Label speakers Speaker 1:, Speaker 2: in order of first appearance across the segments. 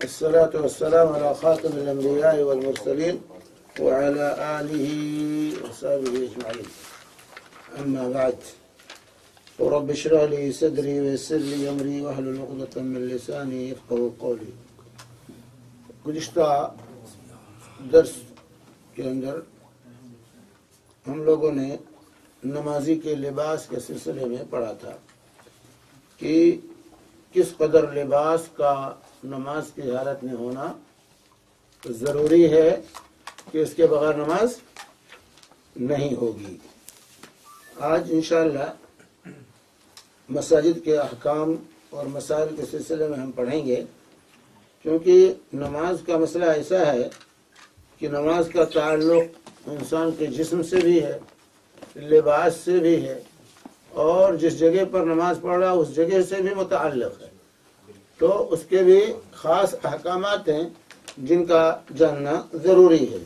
Speaker 1: الصلاة والسلام على خاتم الأنبياء والمرسلين وعلى آله وصحبه أجمعين. أما بعد، ورب اشرح لي صدري ويسر لي أمري واحلل عقدة من لساني يفقهوا قولي. گزشتہ درس کے اندر ہم لوگوں نے نمازی کے لباس کے سلسلے میں پڑھا تھا کہ کس قدر لباس کا نماز کی حالت میں ہونا ضروری ہے کہ اس کے بغیر نماز نہیں ہوگی. آج انشاءاللہ مساجد کے احکام اور مسائل کے سلسلے میں ہم پڑھیں گے، کیونکہ نماز کا مسئلہ ایسا ہے کہ نماز کا تعلق انسان کے جسم سے بھی ہے، لباس سے بھی ہے، اور جس جگہ پر نماز پڑھ رہا اس جگہ سے بھی متعلق ہے. تو اس کے بھی خاص احکامات ہیں جن کا جاننا ضروری ہے.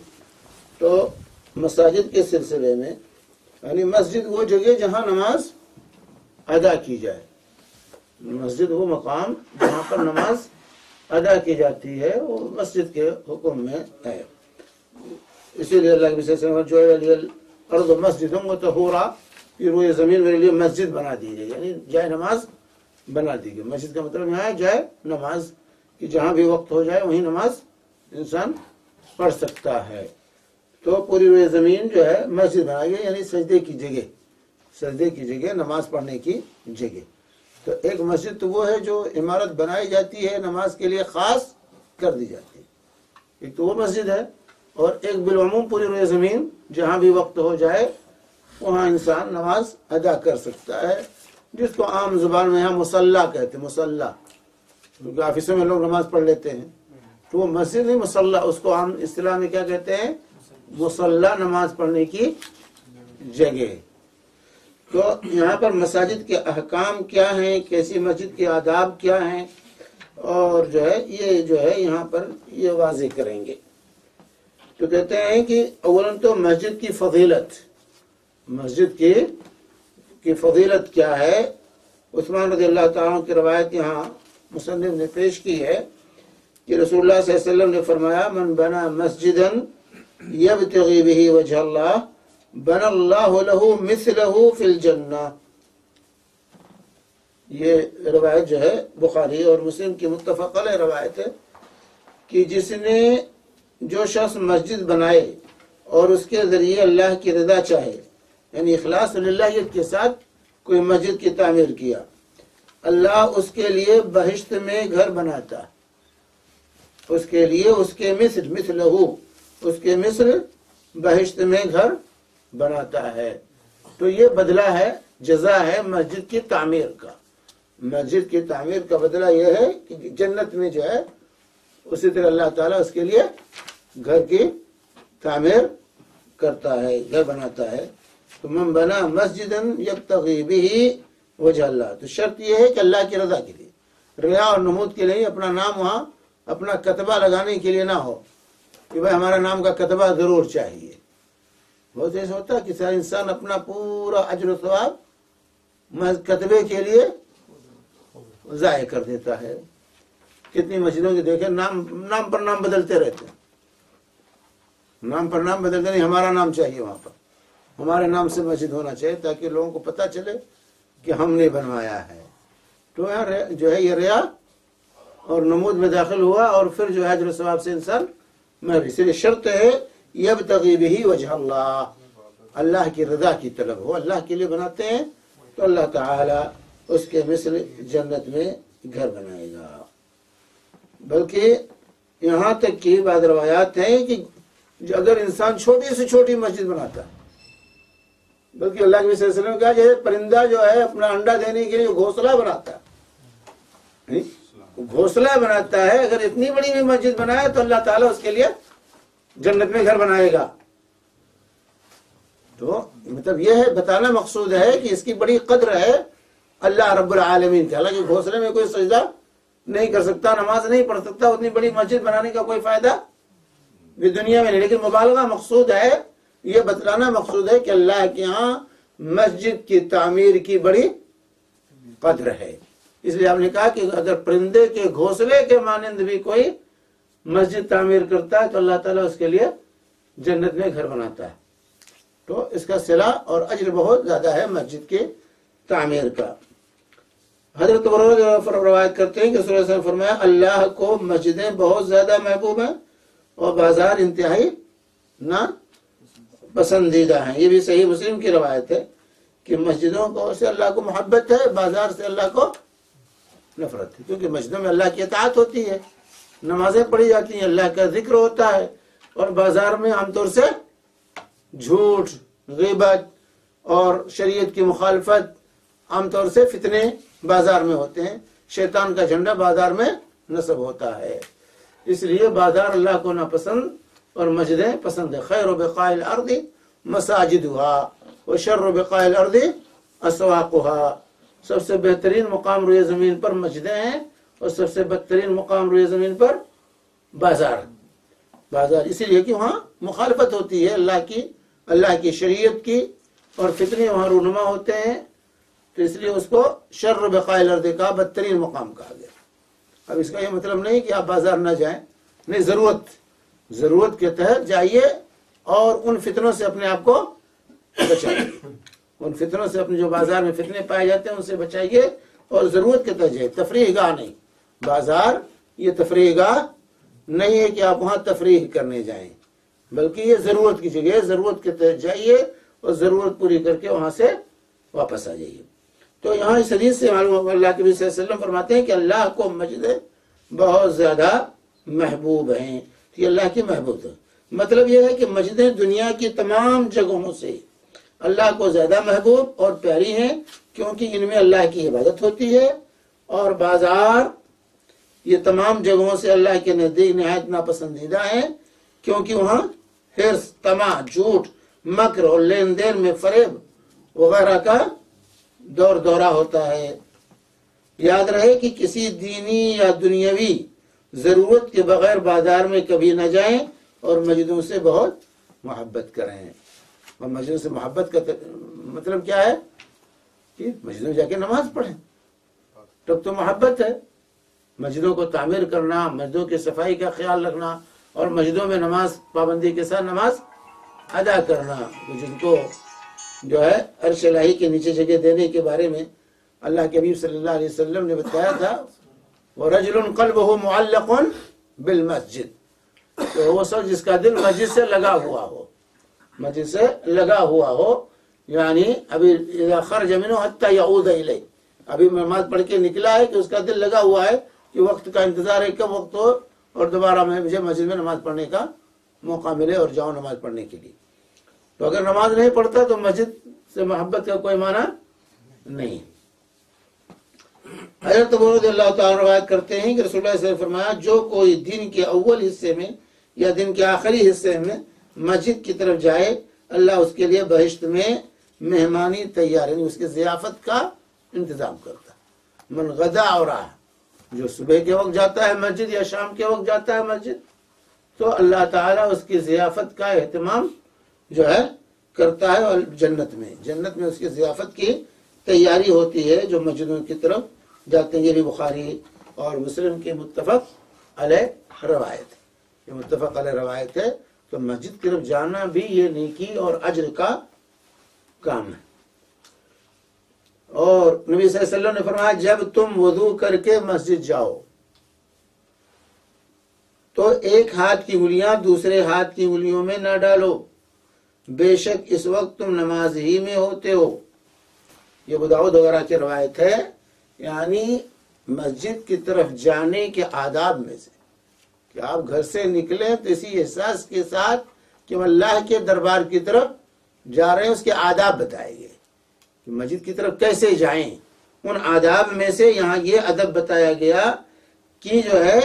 Speaker 1: تو مساجد کے سلسلے میں یعنی مسجد وہ جگہ جہاں نماز ادا کی جائے، مسجد وہ مقام جہاں پر نماز ادا کی جاتی ہے، وہ مسجد کے حکم میں ہے. اسی لیے اللہ کے رسول جو الارض مسجد وطہورا، پھر وہ زمین میرے لیے مسجد بنا دی گئی، یعنی جائے نماز بنا دی گئی. مسجد کا مطلب یہاں ہے جائے نماز کہ جہاں بھی وقت ہو جائے وہیں نماز انسان پڑھ سکتا ہے. تو پوری روئے زمین جو ہے مسجد بنائی گئی، یعنی سجدے کی جگہ نماز پڑھنے کی جگہ. تو ایک مسجد تو وہ ہے جو عمارت بنائی جاتی ہے نماز کے لیے خاص کر دی جاتی ہے، ایک تو وہ مسجد ہے، اور ایک بالعموم پوری روئے زمین جہاں بھی وقت ہو جائے وہاں انسان نماز ادا کر سکتا ہے، جس کو عام زبان میں یہاں مصلی کہتے ہیں. مصلی کیونکہ آفسوں میں لوگ نماز پڑھ لیتے ہیں، تو وہ مسجد نہیں مصلی، اس کو عام اصطلاح میں کیا کہتے ہیں؟ مصلی، نماز پڑھنے کی جگہ. تو یہاں پر مساجد کے احکام کیا ہیں، کیسی مسجد کے آداب کیا ہیں، اور جو ہے یہاں پر یہ واضح کریں گے. تو کہتے ہیں کہ اولاً تو مسجد کی فضیلت کیا ہے. عثمان رضی اللہ تعالیٰ عنہ کی روایت یہاں مصنف نے پیش کی ہے کہ رسول اللہ صلی اللہ علیہ وسلم نے فرمایا: من بنا مسجدا یبتغی بہ وجہ اللہ بنا اللہ لہ مثلہ فی الجنہ. یہ روایت جو ہے بخاری اور مسلم کی متفق علیہ روایت ہے کہ جو شخص مسجد بنائے اور اس کے ذریعے اللہ کی رضا چاہے، یعنی اخلاص للہیت کے ساتھ کوئی مسجد کی تعمیر کیا، اللہ اس کے لیے بہشت میں گھر بناتا، اس کے لیے اس کے مثل بہشت میں گھر بناتا ہے. تو یہ بدلہ ہے، جزا ہے مسجد کی تعمیر کا. مسجد کی تعمیر کا بدلہ یہ ہے کہ جنت میں جو ہے اسی طرح اللہ تعالیٰ اس کے لیے گھر کی تعمیر کرتا ہے، گھر بناتا ہے. تو من بنا مسجدا یبتغی بہ وجہ اللہ، تو شرط یہ ہے کہ اللہ کی رضا کے لیے، ریا اور نمود کے لیے، اپنا نام وہاں اپنا کتبہ لگانے کے لیے نہ ہو کہ بھائی ہمارا نام کا کتبہ ضرور چاہیے. بہت ایسا ہوتا ہے کہ سارا انسان اپنا پورا اجر و ثواب کتبے کے لیے ضائع کر دیتا ہے. کتنی مسجدوں کی دیکھیں نام پر نام بدلتے رہتے ہیں، نام پر نام بدلتے نہیں، ہمارا نام چاہیے وہاں پر، ہمارے نام سے مسجد ہونا چاہیے تاکہ لوگوں کو پتہ چلے کہ ہم نے بنوایا ہے. تو جو ہے یہ ریا اور نمود میں داخل ہوا، اور پھر جو ہے اجر و ثواب سے انسان محروم. اس لیے شرط ہے یبتغی بہ وجہ اللہ کی رضا کی طلب ہو. اللہ کے لیے بناتے ہیں تو اللہ تعالی اس کے مثل جنت میں گھر بنائے گا. بلکہ یہاں تک کہ بعض روایات ہیں کہ اگر انسان چھوٹی سے چھوٹی مسجد بناتا ہے، بلکہ اللہ کے نبی صلی اللہ علیہ وسلم نے کہا جیسے پرندہ جو ہے اپنا انڈا دینے کے لیے گھونسلہ بناتا ہے، اگر اتنی بڑی بھی مسجد بنائے تو اللہ تعالیٰ اس کے لیے جنت میں گھر بنائے گا. تو مطلب یہ ہے، بتانا مقصود ہے کہ اس کی بڑی قدر ہے اللہ رب العالمین کی. حالانکہ گھونسلے میں کوئی سجدہ نہیں کر سکتا، نماز نہیں پڑھ سکتا، اتنی بڑی مسجد بنانے کا کوئی فائدہ بھی دنیا میں نہیں. لیکن مبالغہ مقصود ہے، یہ بتلانا مقصود ہے کہ اللہ کے ہاں مسجد کی تعمیر کی بڑی قدر ہے. اس لیے آپ نے کہا کہ اگر پرندے کے گھونسلے کے مانند بھی کوئی مسجد تعمیر کرتا ہے تو اللہ تعالیٰ اس کے لیے جنت میں گھر بناتا ہے. تو اس کا صلہ اور اجر بہت زیادہ ہے مسجد کی تعمیر کا. حضرت روایت کرتے ہیں کہ صلی اللہ علیہ وسلم فرمایا اللہ کو مسجدیں بہت زیادہ محبوب ہیں اور بازار انتہائی نا پسندیدہ ہیں. یہ بھی صحیح مسلم کی روایت ہے کہ مسجدوں کو سے اللہ کو محبت ہے، بازار سے اللہ کو نفرت ہے. کیونکہ مسجدوں میں اللہ کی اطاعت ہوتی ہے، نمازیں پڑھی جاتی ہیں، اللہ کا ذکر ہوتا ہے، اور بازار میں عام طور سے جھوٹ، غیبت اور شریعت کی مخالفت، عام طور سے فتنے بازار میں ہوتے ہیں. شیطان کا جھنڈا بازار میں نصب ہوتا ہے. اس لیے بازار اللہ کو ناپسند اور مسجدیں پسند ہے. خیر بقاء الارض مساجدها وشر بقاء الارض اسواقها. سب سے بہترین مقام روئے زمین پر مسجدیں ہیں اور سب سے بدترین مقام روئے زمین پر بازار. اسی لیے کہ وہاں مخالفت ہوتی ہے اللہ کی شریعت کی، اور فتنے وہاں رونما ہوتے ہیں، تو اس لیے اس کو شر بقاء الارض کا بدترین مقام کہا گیا. اب اس کا یہ مطلب نہیں کہ آپ بازار نہ جائیں، نہیں، ضرورت کے تحت جائیے اور ان فتنوں سے اپنے آپ کو بچائیے. ان فتنوں سے اپنے جو بازار میں فتنے پائے جاتے ہیں ان سے بچائیے، اور ضرورت کے تحت جائیے. تفریح گاہ نہیں، بازار یہ تفریح گاہ نہیں ہے کہ آپ وہاں تفریح کرنے جائیں، بلکہ یہ ضرورت کی جگہ ہے. ضرورت کے تحت جائیے اور ضرورت پوری کر کے وہاں سے واپس آ جائیے. تو یہاں اس حدیث سے معلوم اللہ کے نبی صلی اللہ علیہ وسلم فرماتے ہیں کہ اللہ کو مسجدیں بہت زیادہ محبوب ہیں. یہ اللہ کی محبوب ہے. مطلب یہ ہے کہ مسجدیں دنیا کی تمام جگہوں سے اللہ کو زیادہ محبوب اور پیاری ہیں، کیونکہ ان میں اللہ کی عبادت ہوتی ہے. اور بازار یہ تمام جگہوں سے اللہ کے نزدیک نہایت ناپسندیدہ ہیں، کیونکہ وہاں حرص، طمع، جھوٹ، مکر اور لین دین میں فریب وغیرہ کا دور دورہ ہوتا ہے. یاد رہے کہ کسی دینی یا دنیاوی ضرورت کے بغیر بازار میں کبھی نہ جائیں اور مسجدوں سے بہت محبت کریں. اور مسجدوں سے محبت کا مطلب کیا ہے کہ مسجدوں میں جا کے نماز پڑھیں، تب تو محبت ہے. مسجدوں کو تعمیر کرنا، مسجدوں کی صفائی کا خیال رکھنا اور مسجدوں میں نماز پابندی کے ساتھ نماز ادا کرنا، جن کو جو ہے عرش الہی کے نیچے جگہ دینے کے بارے میں اللہ کے حبیب صلی اللہ علیہ وسلم نے بتایا تھا، وَرَجُلٌ قَلْبُهُ مُعَلَّقٌ بِالْمَسْجِدِ. تو وہ سب جس کا دل مسجد سے لگا ہوا ہو، یعنی ابھی اذا خرج منه حتى يعود الیہ، ابھی نماز پڑھ کے نکلا ہے کہ اس کا دل لگا ہوا ہے کہ وقت کا انتظار ہے، کب وقت ہو اور دوبارہ مجھے مسجد میں نماز پڑھنے کا موقع ملے اور جاؤں نماز پڑھنے کے لیے. تو اگر نماز نہیں پڑھتا تو مسجد سے محبت کا کوئی معنی نہیں. حضرت ابو رضی اللہ تعالیٰ روایت کرتے ہیں کہ رسول اللہ صلی اللہ علیہ وسلم فرمایا، جو کوئی دن کے اول حصے میں یا دن کے آخری حصے میں مسجد کی طرف جائے، اللہ اس کے لیے بہشت میں مہمانی تیار، یعنی اس کی ضیافت کا انتظام کرتا. من غدا اور جو صبح کے وقت جاتا ہے مسجد یا شام کے وقت جاتا ہے مسجد، تو اللہ تعالیٰ اس کی ضیافت کا اہتمام جو ہے کرتا ہے. اور جنت میں اس کی ضیافت کی تیاری ہوتی ہے جو مسجدوں کی طرف جاتے ہیں. یہ بھی بخاری اور مسلم کی متفق علیہ روایت ہے. تو مسجد کی طرف جانا بھی یہ نیکی اور اجر کا کام ہے. اور نبی صلی اللہ علیہ وسلم نے فرمایا، جب تم وضو کر کے مسجد جاؤ تو ایک ہاتھ کی انگلیاں دوسرے ہاتھ کی انگلیوں میں نہ ڈالو، بے شک اس وقت تم نماز ہی میں ہوتے ہو. یہ ابو داؤد وغیرہ کی روایت ہے. یعنی مسجد کی طرف جانے کے آداب میں سے کہ آپ گھر سے نکلیں تو اسی احساس کے ساتھ کہ ہم اللہ کے دربار کی طرف جا رہے ہیں، اس کے آداب بتائے گئے کہ مسجد کی طرف کیسے جائیں. ان آداب میں سے یہاں یہ ادب بتایا گیا کہ جو ہے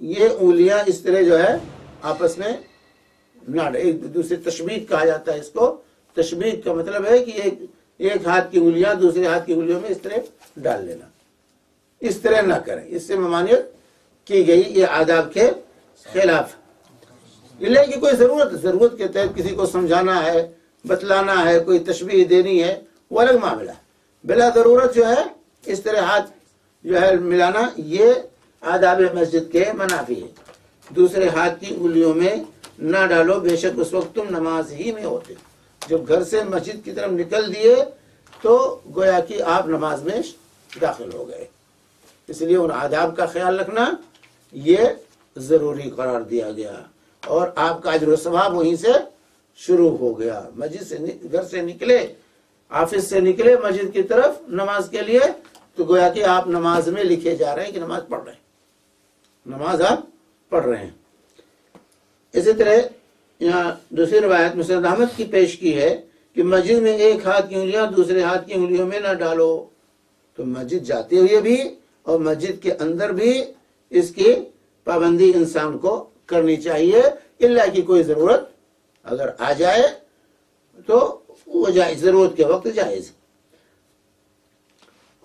Speaker 1: یہ انگلیاں اس طرح جو ہے آپس میں نہ، ایک دوسرے تشبیک کہا جاتا ہے اس کو. تشبیک کا مطلب ہے کہ ایک ہاتھ کی انگلیاں دوسرے ہاتھ کی انگلیوں میں اس طرح ڈال لینا، اس طرح نہ کریں. اس سے ممانعت کی گئی، یہ آداب کے خلاف. لیکن کوئی ضرورت کے تحت کسی کو سمجھانا ہے، بتلانا ہے، کوئی تشبیہ دینی ہے، وہ الگ معاملہ ہے. بلا ضرورت جو ہے اس طرح ہاتھ جو ہے ملانا یہ آداب مسجد کے منافی ہے۔ دوسرے ہاتھ کی انگلیوں میں نہ ڈالو، بے شک اس وقت تم نماز ہی میں ہوتے۔ جب گھر سے مسجد کی طرف نکل دیے تو گویا کہ آپ نماز میں داخل ہو گئے۔ اس لیے ان آداب کا خیال رکھنا یہ ضروری قرار دیا گیا، اور آپ کا اجر و ثواب وہیں سے شروع ہو گیا۔ مسجد سے گھر سے نکلے، آفس سے نکلے مسجد کی طرف نماز کے لیے، تو گویا کہ آپ نماز میں لکھے جا رہے ہیں کہ نماز پڑھ رہے ہیں، نماز آپ پڑھ رہے ہیں۔ اسی طرح یہاں دوسری روایت مسند احمد کی پیش کی ہے کہ مسجد میں ایک ہاتھ کی انگلیاں دوسرے ہاتھ کی انگلیوں میں نہ ڈالو۔ تو مسجد جاتے ہوئے بھی اور مسجد کے اندر بھی اس کی پابندی انسان کو کرنی چاہیے، اللہ کی کوئی ضرورت اگر آ جائے تو وہ جائز، ضرورت کے وقت جائز۔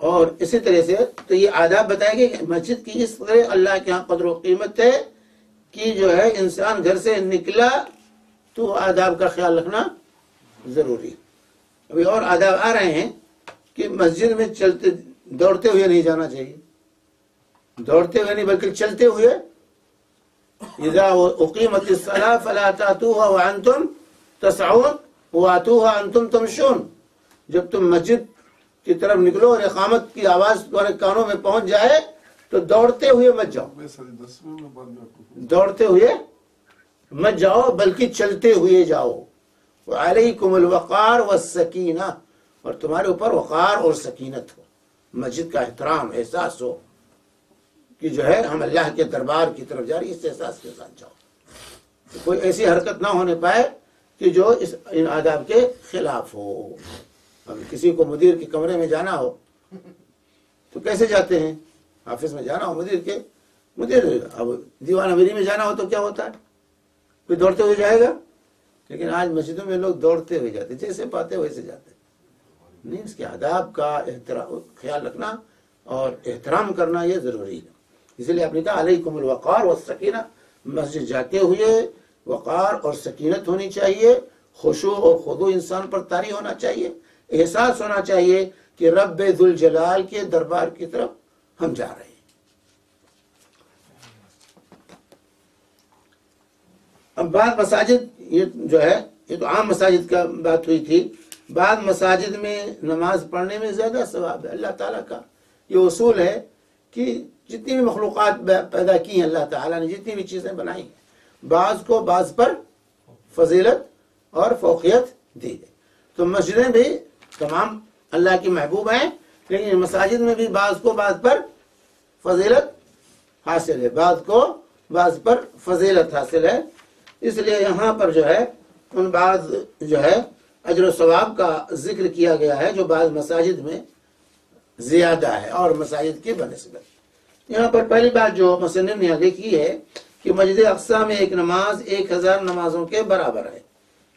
Speaker 1: اور اسی طرح سے تو یہ آداب بتائے گئے کہ مسجد کی اس طرح اللہ کے ہاں قدر و قیمت ہے کہ جو ہے انسان گھر سے نکلا تو آداب کا خیال رکھنا ضروری۔ ابھی اور آداب آ رہے ہیں کہ مسجد میں چلتے دوڑتے ہوئے نہیں جانا چاہیے، دوڑتے ہوئے نہیں بلکہ چلتے ہوئے۔ اذا اقیمت الصلاۃ فلا تأتوها وانتم تسعون واتوها انتم تمشون۔ جب تم مسجد کی طرف نکلو اور اقامت کی آواز تمہارے کانوں میں پہنچ جائے تو دوڑتے ہوئے مت جاؤ، دوڑتے ہوئے مت جاؤ بلکہ چلتے ہوئے جاؤ۔ وعلیکم الوقار والسکینہ، اور تمہارے اوپر وقار اور سکینت ہو، مسجد کا احترام، احساس ہو کہ جو ہے ہم اللہ کے دربار کی طرف جا رہی، اس احساس کے ساتھ جاؤ۔ کوئی ایسی حرکت نہ ہونے پائے کہ جو ان آداب کے خلاف ہو۔ اب کسی کو مدیر کے کمرے میں جانا ہو تو کیسے جاتے ہیں؟ آفس میں جانا ہو مدیر اب دیوان امیری میں جانا ہو تو کیا ہوتا ہے؟ کوئی دوڑتے ہوئے جائے گا؟ لیکن آج مسجدوں میں لوگ دوڑتے ہوئے جاتے، جیسے پاتے ویسے جاتے نہیں۔ اس کے آداب کا خیال رکھنا اور احترام کرنا یہ ضروری ہے۔ اس لیے آپ نے کہا علیکم الوقار والسکینہ، مسجد جاتے ہوئے وقار اور سکینت ہونی چاہیے، خشوع اور خضوع انسان پر طاری ہونا چاہیے، احساس ہونا چاہیے کہ رب ذوالجلال کے دربار کی طرف ہم جا رہے ہیں۔ اب بعض مساجد یہ جو ہے یہ تو عام مساجد کا بات ہوئی تھی، بعض مساجد میں نماز پڑھنے میں زیادہ ثواب ہے۔ اللہ تعالیٰ کا یہ اصول ہے کہ جتنی بھی مخلوقات پیدا کی ہیں اللہ تعالیٰ نے، جتنی بھی چیزیں بنائی ہیں، بعض کو بعض پر فضیلت اور فوقیت دی ہے۔ تو مسجدیں بھی تمام اللہ کی محبوب ہیں، لیکن مساجد میں بھی بعض کو بعض پر فضیلت حاصل ہے، بعض کو بعض پر فضیلت حاصل ہے۔ اس لیے یہاں پر جو ہے ان بعض جو ہے اجر و ثواب کا ذکر کیا گیا ہے جو بعض مساجد میں زیادہ ہے اور مساجد کی بنسبت۔ یہاں پر پہلی بات جو مصنف نے لکھی ہے کہ مسجد اقصی میں ایک نماز 1000 نمازوں کے برابر ہے۔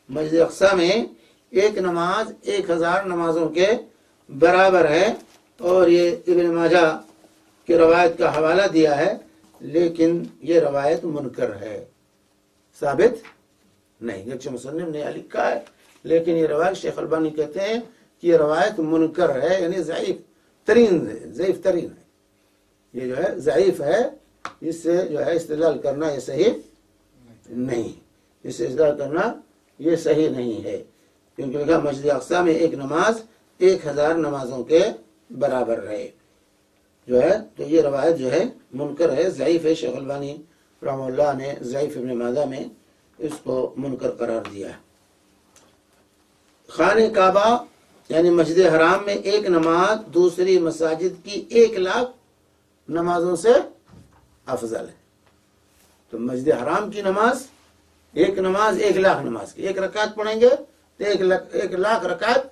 Speaker 1: مسجد اقصی میں ایک نماز 1000 نمازوں کے برابر ہے، اور یہ ابن ماجہ کی روایت کا حوالہ دیا ہے، لیکن یہ روایت منکر ہے، ثابت نہیں۔ گرچہ مصنف نے لکھا ہے لیکن یہ روایت شیخ البانی کہتے ہیں کہ یہ روایت منکر ہے، یعنی ضعیف ترین ہے، یہ جو ہے ضعیف ہے، اس سے جو ہے استدلال کرنا یہ صحیح نہیں، اس سے استدلال کرنا یہ صحیح نہیں ہے، کیونکہ لکھا مسجد اقصی میں ایک نماز 1000 نمازوں کے برابر ہے جو ہے، تو یہ روایت جو ہے منکر ہے، ضعیف ہے۔ شیخ البانی رحمہ اللہ نے ضعیف ابن ماجہ میں اس کو منکر قرار دیا ہے۔ خانہ کعبہ یعنی مسجد حرام میں ایک نماز دوسری مساجد کی 1,00,000 نمازوں سے افضل ہے۔ تو مسجد حرام کی نماز ایک نماز 1,00,000 نماز کی، ایک رکعت پڑھیں گے تو 1,00,000 رکعت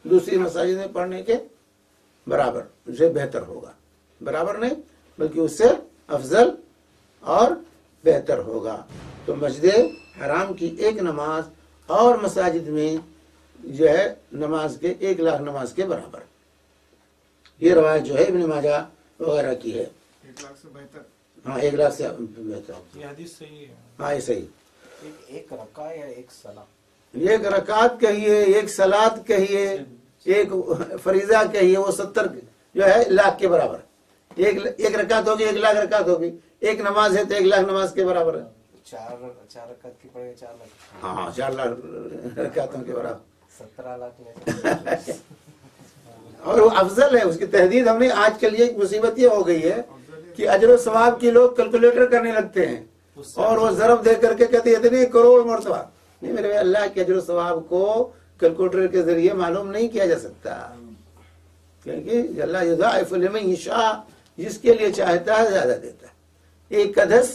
Speaker 1: دوسری مساجد میں پڑھنے کے برابر، اسے بہتر ہوگا، برابر نہیں بلکہ اس سے افضل اور بہتر ہوگا۔ تو مسجد حرام کی ایک نماز اور مساجد میں جو ہے نماز کے 1,00,000 نماز کے برابر، یہ روایت جو ہے ابن ماجہ وغیرہ کی ہے۔
Speaker 2: 1,00,000 سے بہتر،
Speaker 1: ہاں 1,00,000 سے بہتر،
Speaker 2: یہ حدیث صحیح ہے۔
Speaker 1: ہاں یہ صحیح۔
Speaker 3: ایک رکعہ یا ایک صلاۃ،
Speaker 1: ایک رکعت کہیے، ایک صلاۃ کہیے، ایک فریضہ کہیے، وہ 70 جو ہے 1,00,000 کے برابر، ایک رکعت ہوگی 1,00,000 رکعت ہوگی، ایک نماز ہے تو 1,00,000 نماز کے برابر ہے۔
Speaker 3: 4 رکعت کی پڑے 4 لاکھ،
Speaker 1: ہاں 4,00,000 رکعتوں کے برابر،
Speaker 3: 17 لاکھ لے
Speaker 1: اور وہ افضل ہے۔ اس کی تحدید ہم نے آج کل یہ مصیبت یہ ہو گئی ہے کہ اجر و ثواب کی لوگ کیلکولیٹر کرنے لگتے ہیں اور وہ ضرب دے کر کے کہتے ہیں اتنے کروڑ مرتبہ۔ نہیں میرے بھائی، اللہ کے اجر و ثواب کو کیلکولیٹر کے ذریعے معلوم نہیں کیا جا سکتا، کیونکہ اللہ یضاعف لمن یشاء، جس کے لیے چاہتا ہے زیادہ دیتا ہے۔ ایک کا 10،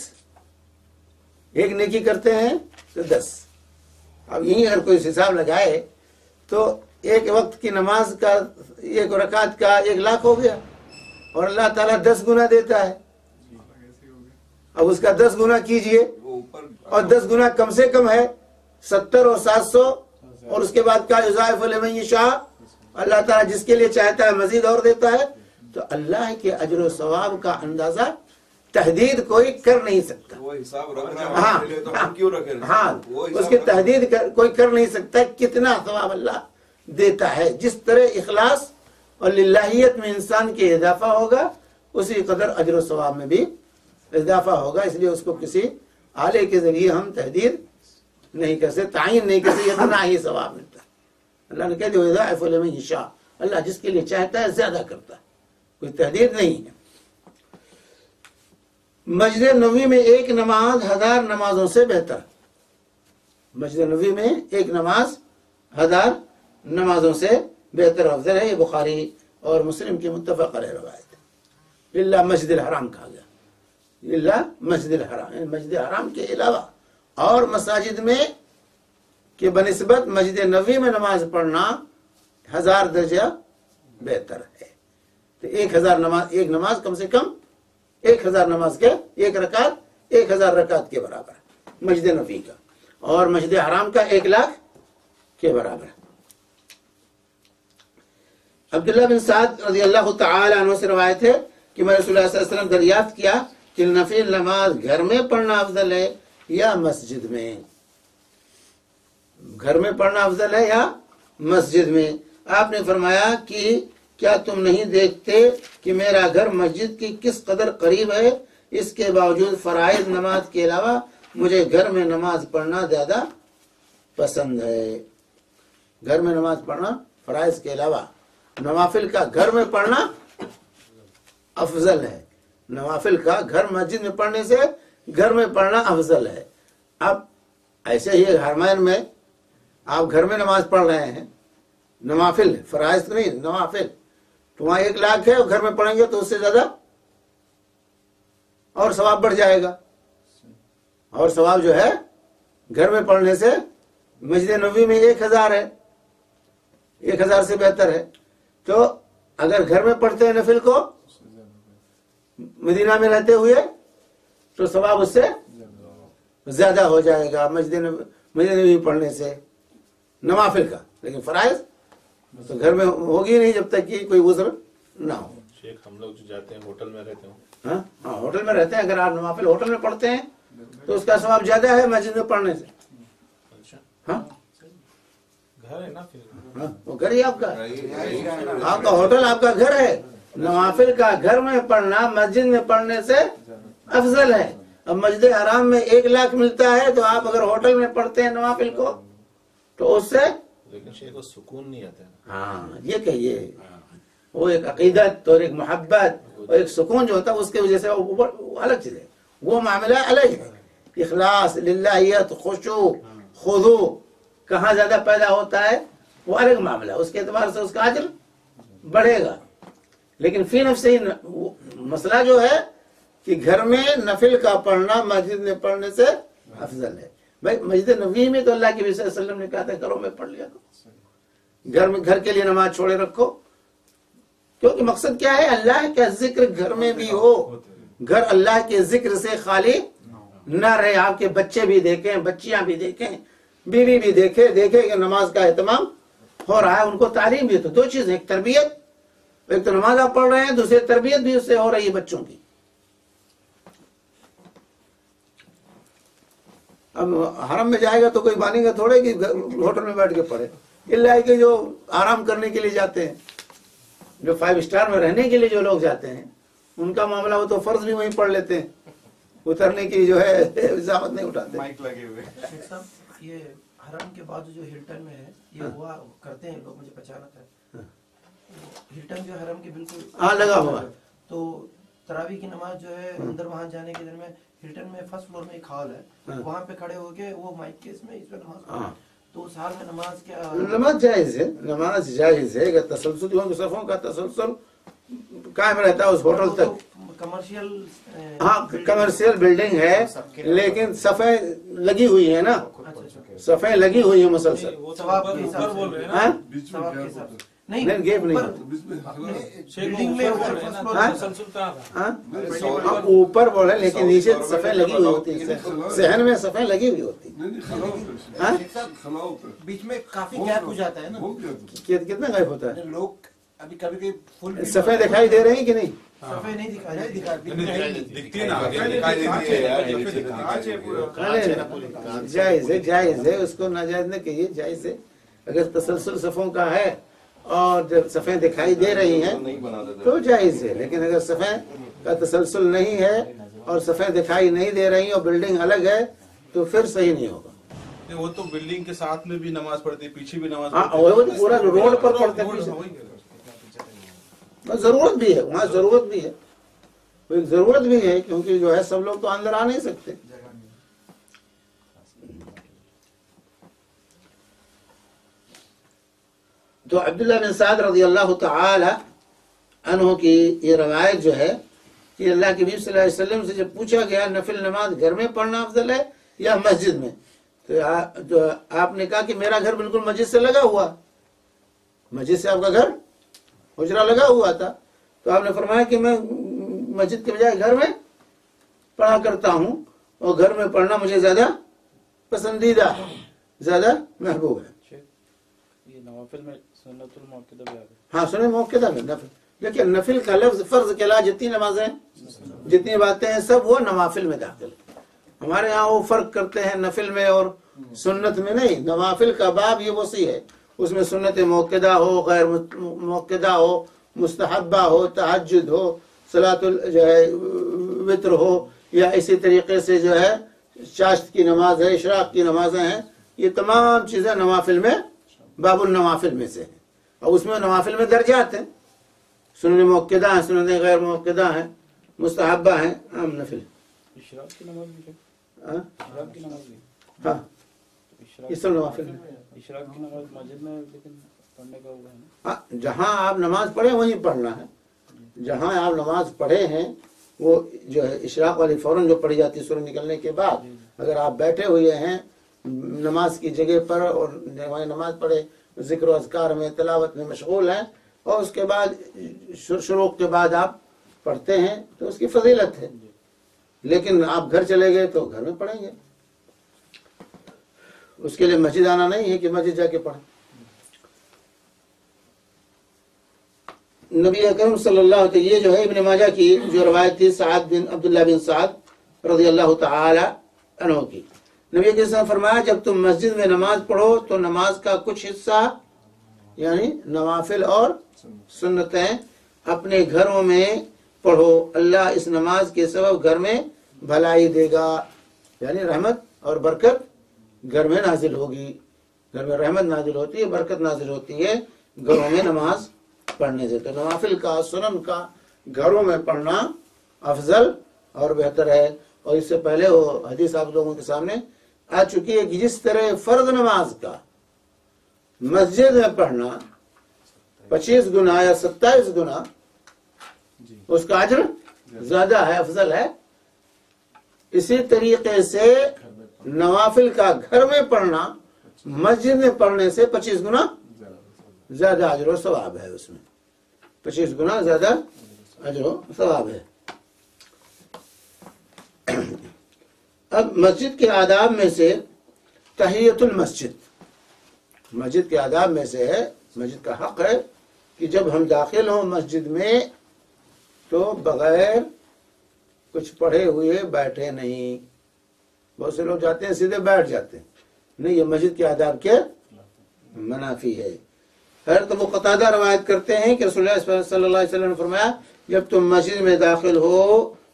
Speaker 1: ایک نیکی کرتے ہیں تو 10۔ اب یہیں اگر کوئی حساب لگائے تو ایک وقت کی نماز کا 1 رکعت کا 1,00,000 ہو گیا، اور اللہ تعالیٰ 10 گنا دیتا ہے۔ اب اس کا 10 گنا کیجئے، اور 10 گنا کم سے کم ہے 70 اور 700، اور اس کے بعد کا یضاعف لمن یشاء، اللہ تعالیٰ جس کے لیے چاہتا ہے مزید اور دیتا ہے۔ تو اللہ کے اجر و ثواب کا اندازہ تحدید کوئی کر نہیں سکتا۔
Speaker 4: وہ حساب رکھنا ہے تو ہم کیوں رکھیں؟
Speaker 1: ہاں، اس کی تحدید کوئی کر نہیں سکتا کتنا ثواب اللہ دیتا ہے۔ جس طرح اخلاص اور للہیت میں انسان کے اضافہ ہوگا، اسی قدر اجر و ثواب میں بھی اضافہ ہوگا۔ اس لیے اس کو کسی آلے کے ذریعے ہم تحدید نہیں کر سکتے، تعین نہیں کر سکتے اتنا ہی ثواب ملتا ہے۔ اللہ نے کہہ دیا یضاعف لمن یشاء، اللہ جس کے لیے چاہتا ہے زیادہ کرتا ہے، کوئی تحدید نہیں ہے۔ مسجد نبوی میں ایک نماز 1000 نمازوں سے بہتر۔ مسجد نبوی میں ایک نماز 1000 نمازوں سے بہتر افضل ہے۔ یہ بخاری اور مسلم کی متفق علیہ روایت ہے۔ الا مسجد الحرام کہا گیا، الا مسجد الحرام، یعنی مسجد حرام کے علاوہ اور مساجد میں کہ بنسبت مسجد نبوی میں نماز پڑھنا 1000 درجہ بہتر ہے۔ تو 1000 نماز، ایک نماز کم سے کم 1000 نماز کے 1 رکعت 1000 رکعت کے برابر ہے مسجد نبوی کا، اور مسجد حرام کا 1,00,000 کے برابر ہے۔ عبداللہ بن سعد رضی اللہ تعالی عنہ سے روایت ہے کہ میں رسول اللہ صلی اللہ علیہ وسلم دریافت کیا کہ نفل نماز گھر میں پڑھنا افضل ہے یا مسجد میں؟ گھر میں پڑھنا افضل ہے یا مسجد میں؟ آپ نے فرمایا کہ کیا تم نہیں دیکھتے کہ میرا گھر مسجد کی کس قدر قریب ہے؟ اس کے باوجود فرائض نماز کے علاوہ مجھے گھر میں نماز پڑھنا زیادہ پسند ہے۔ گھر میں نماز پڑھنا فرائض کے علاوہ نوافل کا گھر میں پڑھنا افضل ہے۔ نوافل کا گھر مسجد میں پڑھنے سے گھر میں پڑھنا افضل ہے۔ اب ایسے ہی حرمین میں آپ گھر میں نماز پڑھ رہے ہیں، نوافل، فرائض نہیں، نوافل، تو وہاں 1,00,000 ہے، گھر میں پڑھیں گے تو اس سے زیادہ اور ثواب بڑھ جائے گا، اور ثواب جو ہے گھر میں پڑھنے سے مسجد نبوی میں 1000 ہے، 1000 سے بہتر ہے۔ تو اگر گھر میں پڑھتے ہیں نفل کو مدینہ میں رہتے ہوئے تو ثواب اس سے زیادہ ہو جائے گا مسجد نبوی پڑھنے سے نوافل کا، لیکن فرائض تو گھر میں ہوگی نہیں جب تک کہ کوئی عذر نہ ہو۔
Speaker 5: شیخ ہم لوگ جو جاتے ہیں ہوٹل میں رہتے ہوں،
Speaker 1: ہاں ہوٹل میں رہتے ہیں، اگر آپ نوافل ہوٹل میں پڑھتے ہیں تو اس کا ثواب زیادہ ہے مسجد میں پڑھنے سے۔
Speaker 5: اچھا
Speaker 1: ہاں
Speaker 2: گھر ہے نا پھر
Speaker 1: وہ گھر ہی آپ کا، آپ کا ہوٹل آپ کا گھر ہے۔ نوافل کا گھر میں پڑھنا مسجد میں پڑھنے سے افضل ہے۔ اب مسجد حرام میں 1,00,000 ملتا ہے، تو آپ اگر ہوٹل میں پڑھتے ہیں نوافل کو تو اس سے
Speaker 5: لیکن شیخ کو سکون نہیں آتا ہے۔
Speaker 1: ہاں یہ کہیے، وہ ایک عقیدت اور ایک محبت اور ایک سکون جو ہوتا ہے اس کی وجہ سے وہ الگ چیز ہے، وہ معاملہ الگ ہے۔ اخلاص، للہیت، خشوع، خضوع کہاں زیادہ پیدا ہوتا ہے وہ الگ معاملہ، اس کے اعتبار سے اس کا اجر بڑھے گا۔ لیکن فی نفس ہی مسئلہ جو ہے کہ گھر میں نفل کا پڑھنا مسجد میں پڑھنے سے افضل ہے۔ بھائی مسجد نبوی میں تو اللہ کے نبی صلی اللہ علیہ وسلم نے کہا تھا گھروں میں پڑھ لیا کرو، گھر میں گھر کے لیے نماز چھوڑے رکھو، کیونکہ مقصد کیا ہے؟ اللہ کا ذکر گھر میں بھی ہو، گھر اللہ کے ذکر سے خالی نہ رہے۔ آپ کے بچے بھی دیکھیں، بچیاں بھی دیکھیں، بیوی بھی دیکھے کہ نماز کا اہتمام ہو رہا ہے، ان کو تعلیم بھی۔ تو دو چیزیں، ایک تربیت، ایک تو نماز آپ پڑھ رہے ہیں، دوسری تربیت بھی اس سے ہو رہی ہے بچوں کی۔ اب حرم میں جائے گا تو کوئی مانے گا تھوڑے کہ ہوٹل میں بیٹھ کے پڑھے، اللہ کہ جو آرام کرنے کے لیے جاتے ہیں، جو 5 اسٹار میں رہنے کے لیے جو لوگ جاتے ہیں، ان کا معاملہ وہ تو فرض بھی وہیں پڑھ لیتے ہیں، اترنے کی جو ہے زحمت نہیں اٹھاتے۔
Speaker 4: مائک لگے ہوئے
Speaker 6: شیخ صاحب یہ حرم کے بعد جو ہلٹن میں ہے یہ ہوا کرتے ہیں لوگ، مجھے پہچانت ہے ہلٹن جو حرم کے بالکل
Speaker 1: ہاں لگا ہوا ہے،
Speaker 6: تو تراویح کی نماز جو ہے اندر وہاں جانے کے دن میں ہلٹن میں فرسٹ فلور میں ایک ہال ہے، وہاں پہ کھڑے ہو کے وہ مائک کے اس میں نماز پڑھتے ہیں۔ تو اس حال میں نماز کیا
Speaker 1: نماز جائز ہے، نماز جائز ہے، اگر تسلسل ہو صفوں کا تسلسل قائم رہتا ہے اس ہوٹل تک۔
Speaker 6: کمرشل
Speaker 1: ہاں کمرشل بلڈنگ ہے لیکن صفیں لگی ہوئی ہیں نا، صفیں لگی ہوئی ہیں مسلسل،
Speaker 2: وہ تو
Speaker 6: ثواب کے
Speaker 2: اوپر
Speaker 6: حساب سے
Speaker 2: بول رہے ہیں
Speaker 1: ہاں؟
Speaker 2: نا،
Speaker 6: ثواب کے حساب سے
Speaker 1: نہیں گیپ نہیں
Speaker 2: شیخ
Speaker 6: بلڈنگ میں
Speaker 2: اوپر بول رہے ہیں نا،
Speaker 1: ہاں؟
Speaker 2: تسلسل کہاں تھا؟
Speaker 1: ہاں اوپر بولے لیکن نیچے صفیں لگی ہوئی ہوتی ہیں، صحن میں صفیں لگی ہوئی ہوتی ہیں۔ ہاں؟
Speaker 7: بیچ میں کافی گیپ ہو جاتا ہے نا،
Speaker 1: کتنا غائب ہوتا ہے؟
Speaker 7: لوگ ابھی کبھی کبھی فل
Speaker 1: صفیں دکھائی دے رہی ہیں کہ نہیں؟
Speaker 6: صفحے نہیں دکھائی
Speaker 2: دکھتی نا آگے،
Speaker 4: دکھائی دیتی ہے یار، یہ پیچھے دکھائی
Speaker 1: جائز ہے، جائز ہے، اس کو ناجائز نہ کہیے، جائز ہے۔ اگر تسلسل صفوں کا ہے اور جب صفیں دکھائی دے رہی ہیں
Speaker 4: نہیں بنا دیتے۔
Speaker 1: تو جائز ہے، لیکن اگر صفیں کا تسلسل نہیں ہے اور صفیں دکھائی نہیں دے رہی اور بلڈنگ الگ ہے تو پھر صحیح نہیں ہوگا۔
Speaker 5: وہ تو بلڈنگ کے ساتھ میں بھی نماز پڑھتی، پیچھے بھی نماز
Speaker 1: ہاں
Speaker 5: پڑھتی،
Speaker 1: وہ تو پورا روڈ پر پڑھتے ہیں پیچھے۔ ضرورت بھی ہے، وہاں ضرورت بھی ہے، ایک ضرورت بھی ہے کیونکہ جو ہے سب لوگ تو اندر آ نہیں سکتے۔ تو عبداللہ بن سعد رضی اللہ تعالی عنہ کی یہ روایت جو ہے کہ اللہ کے نبی صلی اللہ علیہ وسلم سے جب پوچھا گیا نفل نماز گھر میں پڑھنا افضل ہے یا مسجد میں، تو آپ نے کہا کہ میرا گھر بالکل مسجد سے لگا ہوا، مسجد سے آپ کا گھر حجرہ لگا ہوا تھا، تو آپ نے فرمایا کہ میں مسجد کے بجائے گھر میں پڑھا کرتا ہوں اور گھر میں پڑھنا مجھے زیادہ پسندیدہ ہے، زیادہ محبوب ہے۔
Speaker 8: یہ نوافل میں سنت المؤکدہ بھی آ گئی۔
Speaker 1: ہاں سنیں موقع میں نفل، لیکن نفل کا لفظ فرض کے علاوہ جتنی نمازیں جتنی باتیں ہیں سب وہ نوافل میں داخل ہیں۔ ہمارے یہاں وہ فرق کرتے ہیں نفل میں اور سنت میں نہیں، نوافل کا باب یہ وسیع ہے، اس میں سنت موقدہ ہو، غیر موقدہ ہو، مستحبہ ہو، تہجد ہو، صلاۃ جو ہے وطر ہو، یا اسی طریقے سے جو ہے چاشت کی نماز ہے، اشراق کی نمازیں ہیں، یہ تمام چیزیں نوافل میں باب النوافل میں سے ہیں، اور اس میں نوافل میں درجات ہیں، سنن موقدہ ہیں، سنن غیر موقدہ ہیں، مستحبہ ہیں، عام نفل۔
Speaker 8: اشراق کی نماز بھی ہے،
Speaker 1: ہاں
Speaker 8: اشراق کی نماز بھی
Speaker 1: ہاں
Speaker 8: اشراق
Speaker 1: یہ سب نوافل ہیں۔
Speaker 8: اشراق کی نماز مسجد میں لیکن پڑھنے کا ہوا ہے نا۔
Speaker 1: ہاں جہاں آپ نماز پڑھیں وہیں پڑھنا ہے، جہاں آپ نماز پڑھے ہیں وہ جو ہے اشراق والی فوراً جو پڑھی جاتی ہے سورج نکلنے کے بعد، اگر آپ بیٹھے ہوئے ہیں نماز کی جگہ پر اور وہیں نماز پڑھے، ذکر و اذکار میں تلاوت میں مشغول ہیں، اور اس کے بعد شروع کے بعد آپ پڑھتے ہیں تو اس کی فضیلت ہے، لیکن آپ گھر چلے گئے تو گھر میں پڑھیں گے، اس کے لیے مسجد آنا نہیں ہے کہ مسجد جا کے پڑھیں۔ نبی اکرم صلی اللہ علیہ وسلم، یہ جو ہے ابن ماجہ کی جو روایت تھی سعد بن عبداللہ بن سعد رضی اللہ تعالی عنہ کی، نبی اکرم صلی اللہ علیہ وسلم فرمایا جب تم مسجد میں نماز پڑھو تو نماز کا کچھ حصہ یعنی نوافل اور سنتیں اپنے گھروں میں پڑھو، اللہ اس نماز کے سبب گھر میں بھلائی دے گا، یعنی رحمت اور برکت گھر میں نازل ہوگی، گھر میں رحمت نازل ہوتی ہے، برکت نازل ہوتی ہے گھروں میں نماز پڑھنے سے۔ تو نوافل کا سنن کا گھروں میں پڑھنا افضل اور بہتر ہے، اور اس سے پہلے وہ حدیث آپ لوگوں کے سامنے آ چکی ہے کہ جس طرح فرض نماز کا مسجد میں پڑھنا 25 گنا یا 27 گنا اس کا اجر زیادہ ہے، افضل ہے، اسی طریقے سے نوافل کا گھر میں پڑھنا مسجد میں پڑھنے سے 25 گنا زیادہ اجر و ثواب ہے، اس میں 25 گنا زیادہ اجر و ثواب ہے۔ اب مسجد کے آداب میں سے تحیت المسجد، مسجد کے آداب میں سے ہے، مسجد کا حق ہے کہ جب ہم داخل ہوں مسجد میں تو بغیر کچھ پڑھے ہوئے بیٹھے نہیں۔ بہت سے لوگ جاتے ہیں سیدھے بیٹھ جاتے ہیں، نہیں، یہ مسجد کے آداب کے منافی ہے۔ حضرت ابو قتادہ روایت کرتے ہیں کہ رسول اللہ صلی اللہ علیہ وسلم نے فرمایا جب تم مسجد میں داخل ہو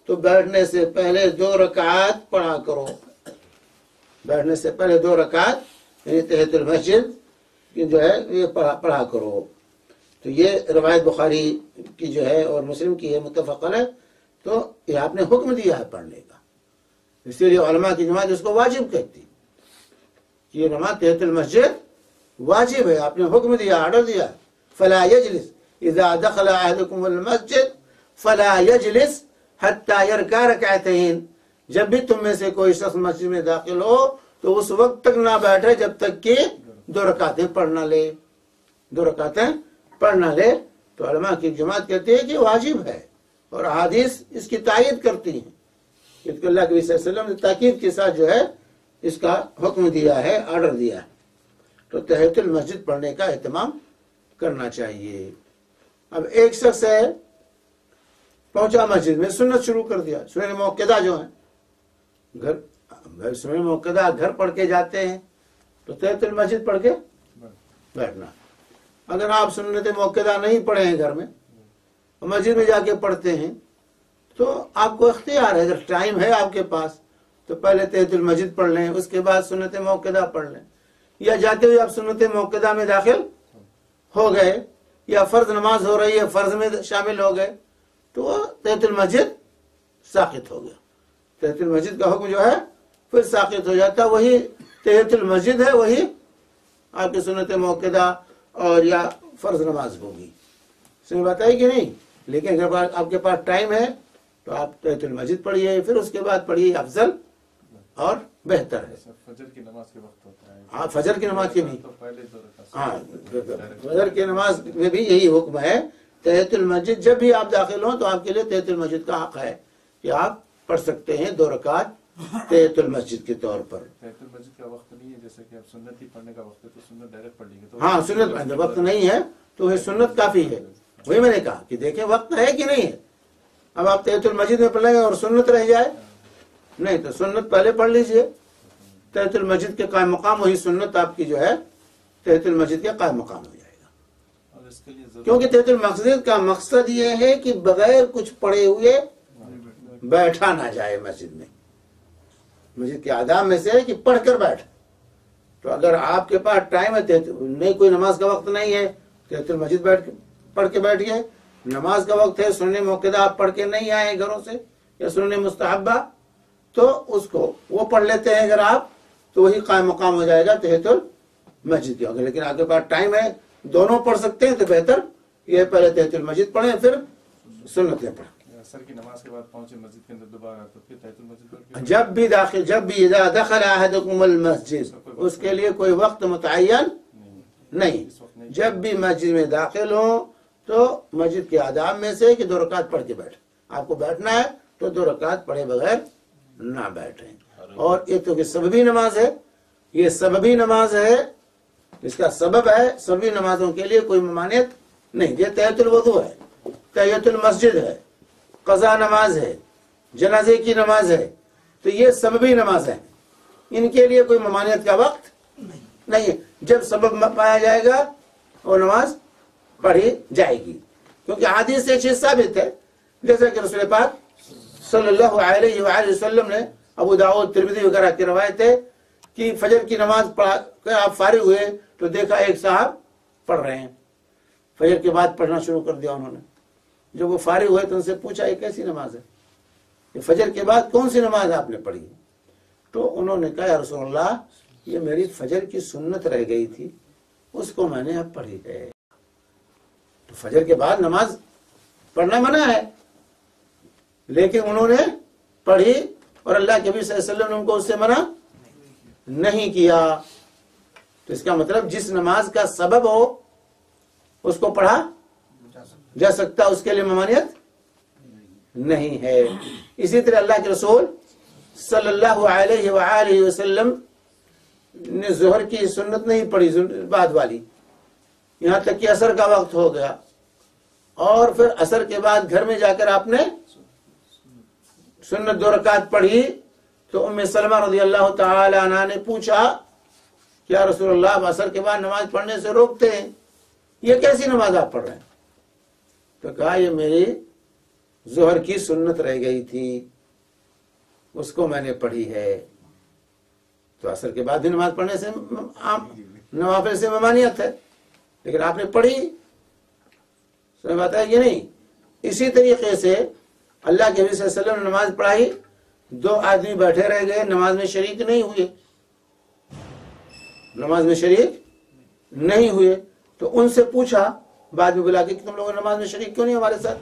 Speaker 1: تو بیٹھنے سے پہلے 2 رکعات پڑھا کرو. بیٹھنے سے پہلے 2 رکعات یعنی تحیۃ المسجد کی جو ہے یہ پڑھا کرو. تو یہ روایت بخاری کی جو ہے اور مسلم کی ہے متفق ہے. تو یہ آپ نے حکم دیا ہے پڑھنے کا، اسی لیے علماء کی جماعت اس کو واجب کہتی کہ یہ نماز تحیۃ المسجد واجب ہے. آپ نے حکم دیا، آرڈر دیا. فلا یجلس اذا دخل احدکم المسجد فلا یجلس حتی یرکع رکعتین. جب بھی تم میں سے کوئی شخص مسجد میں داخل ہو تو اس وقت تک نہ بیٹھے جب تک کہ 2 رکعتیں پڑھ نہ لے. 2 رکعتیں پڑھ نہ لے. تو علماء کی جماعت کہتے ہیں کہ واجب ہے، اور احادیث اس کی تائید کرتی ہیں. کہ اللہ کے صلی اللہ علیہ وسلم نے تاکید کے ساتھ جو ہے اس کا حکم دیا ہے، آرڈر دیا ہے. تو تحیۃ المسجد پڑھنے کا اہتمام کرنا چاہیے. اب ایک شخص ہے پہنچا مسجد میں، سنت شروع کر دیا. سنن موقدہ جو ہیں گھر، سنن موقدہ گھر پڑھ کے جاتے ہیں تو تحیۃ المسجد پڑھ کے بیٹھنا. اگر آپ سنت موقدہ نہیں پڑھے ہیں گھر میں، مسجد میں جا کے پڑھتے ہیں تو آپ کو اختیار ہے. اگر ٹائم ہے آپ کے پاس تو پہلے تحیۃ المسجد پڑھ لیں، اس کے بعد سنت موقدہ پڑھ لیں. یا جاتے ہوئے آپ سنت موقدہ میں داخل ہو گئے، یا فرض نماز ہو رہی ہے فرض میں شامل ہو گئے تو وہ تحیۃ المسجد ساقط ہو گیا. تحیۃ المسجد کا حکم جو ہے پھر ساقط ہو جاتا. وہی تحیۃ المسجد ہے، وہی آپ کی سنت موقدہ اور یا فرض نماز ہوگی. سمجھ بات آئی کہ نہیں؟ لیکن اگر آپ کے پاس ٹائم ہے تو آپ تحیۃ المسجد پڑھیے، پھر اس کے بعد پڑھیے، افضل اور بہتر ہے.
Speaker 2: فجر کی نماز کے وقت ہوتا ہے.
Speaker 1: ہاں فجر کی نماز کی نہیں،
Speaker 2: تو پہلے 2 رکعت.
Speaker 1: ہاں فجر کی نماز میں بھی یہی حکم ہے. تحیۃ المسجد جب بھی آپ داخل ہوں تو آپ کے لیے تحیۃ المسجد کا حق ہے کہ آپ پڑھ سکتے ہیں 2 رکعت تحیۃ المسجد کے طور پر.
Speaker 2: تحیۃ المسجد کا وقت نہیں ہے، جیسے کہ اب سنت ہی پڑھنے کا وقت ہے تو سنت ڈائریکٹ پڑھ لیں گے.
Speaker 1: ہاں سنت وقت نہیں ہے تو یہ سنت کافی ہے. وہی میں نے کہا کہ دیکھیں وقت ہے کہ نہیں ہے. اب آپ تحیۃ المسجد میں پڑھ لیں گے اور سنت رہ جائے، نہیں تو سنت پہلے پڑھ لیجئے. تحیۃ المسجد کے قائم مقام وہی سنت آپ کی جو ہے تحیۃ المسجد کے قائم مقام ہو جائے گا.
Speaker 2: اور اس کے لیے
Speaker 1: کیونکہ تحیۃ المسجد کا مقصد یہ ہے کہ بغیر کچھ پڑھے ہوئے بیٹھا نہ جائے مسجد میں. مسجد کے آداب میں سے ہے کہ پڑھ کر بیٹھ. تو اگر آپ کے پاس ٹائم ہے، نہیں کوئی نماز کا وقت نہیں ہے، تحیۃ المسجد پڑھ کے بیٹھ گئے. نماز کا وقت ہے، سنن موقدہ آپ پڑھ کے نہیں آئے گھروں سے یا سنن مستحبہ، تو اس کو وہ پڑھ لیتے ہیں اگر آپ، تو وہی قائم مقام ہو جائے گا تحیۃ المسجد کے. لیکن آپ کے پاس ٹائم ہے، دونوں پڑھ سکتے ہیں تو بہتر یہ پہلے تحیۃ المسجد پڑھیں پھر سنتیں پڑھیں.
Speaker 2: عصر کی نماز کے بعد پہنچے مسجد کے اندر دوبارہ تو پھر تحیۃ المسجد پڑھ کے
Speaker 1: جب بھی اذا دخل احدکم المسجد، اس کے لیے کوئی وقت متعین نہیں. جب بھی مسجد میں داخل ہوں تو مسجد کے آداب میں سے کہ 2 رکعت پڑھ کے بیٹھ. آپ کو بیٹھنا ہے تو 2 رکعت پڑھے بغیر نہ بیٹھیں. اور یہ تو کہ سببی نماز ہے، یہ سببی نماز ہے، اس کا سبب ہے. سببی نمازوں کے لیے کوئی ممانعت نہیں. یہ تحیۃ الوضو ہے، تحیۃ المسجد ہے، قضا نماز ہے، جنازے کی نماز ہے. تو یہ سببی نماز ہے، ان کے لیے کوئی ممانعت کا وقت نہیں ہے. جب سبب پایا جائے گا وہ نماز پڑھی جائے گی. کیونکہ حدیث سے چیز ثابت ہے، جیسا کہ رسول پاک صلی اللہ علیہ وآلہ وسلم نے، ابو داؤد ترمذی وغیرہ کی روایت ہے کہ فجر کی نماز پڑھا کر آپ فارغ ہوئے تو دیکھا ایک صاحب پڑھ رہے ہیں. فجر کے بعد پڑھنا شروع کر دیا انہوں نے. جب وہ فارغ ہوئے تو ان سے پوچھا یہ کیسی نماز ہے، کہ فجر کے بعد کون سی نماز آپ نے پڑھی؟ تو انہوں نے کہا یا رسول اللہ یہ میری فجر کی سنت رہ گئی تھی، اس کو میں نے اب پڑھی ہے. تو فجر کے بعد نماز پڑھنا منع ہے، لیکن انہوں نے پڑھی اور اللہ کے نبی صلی اللہ علیہ وسلم نے ان کو اس سے منع نہیں کیا. تو اس کا مطلب جس نماز کا سبب ہو اس کو پڑھا جا سکتا، اس کے لیے ممانعت نہیں ہے. اسی طرح اللہ کے رسول صلی اللہ علیہ وآلہ وسلم نے ظہر کی سنت نہیں پڑھی بعد والی، یہاں تک کہ عصر کا وقت ہو گیا، اور پھر عصر کے بعد گھر میں جا کر آپ نے سنت 2 رکعت پڑھی. تو ام سلمہ رضی اللہ تعالی عنہ نے پوچھا کیا رسول اللہ آپ عصر کے بعد نماز پڑھنے سے روکتے ہیں، یہ کیسی نماز آپ پڑھ رہے ہیں؟ تو کہا یہ میری ظہر کی سنت رہ گئی تھی اس کو میں نے پڑھی ہے، تو عصر کے بعد بھی نماز پڑھنے سے عام نوافل سے ممانعت ہے، لیکن آپ نے پڑھی، سمجھ بات ہے کہ نہیں؟ اسی طریقے سے اللہ کے نبی صلی اللہ علیہ وسلم نے نماز پڑھائی، 2 آدمی بیٹھے رہ گئے، نماز میں شریک نہیں ہوئے، نماز میں شریک نہیں ہوئے، تو ان سے پوچھا بعد میں بلا کے کہ تم لوگ نماز میں شریک کیوں نہیں ہمارے ساتھ؟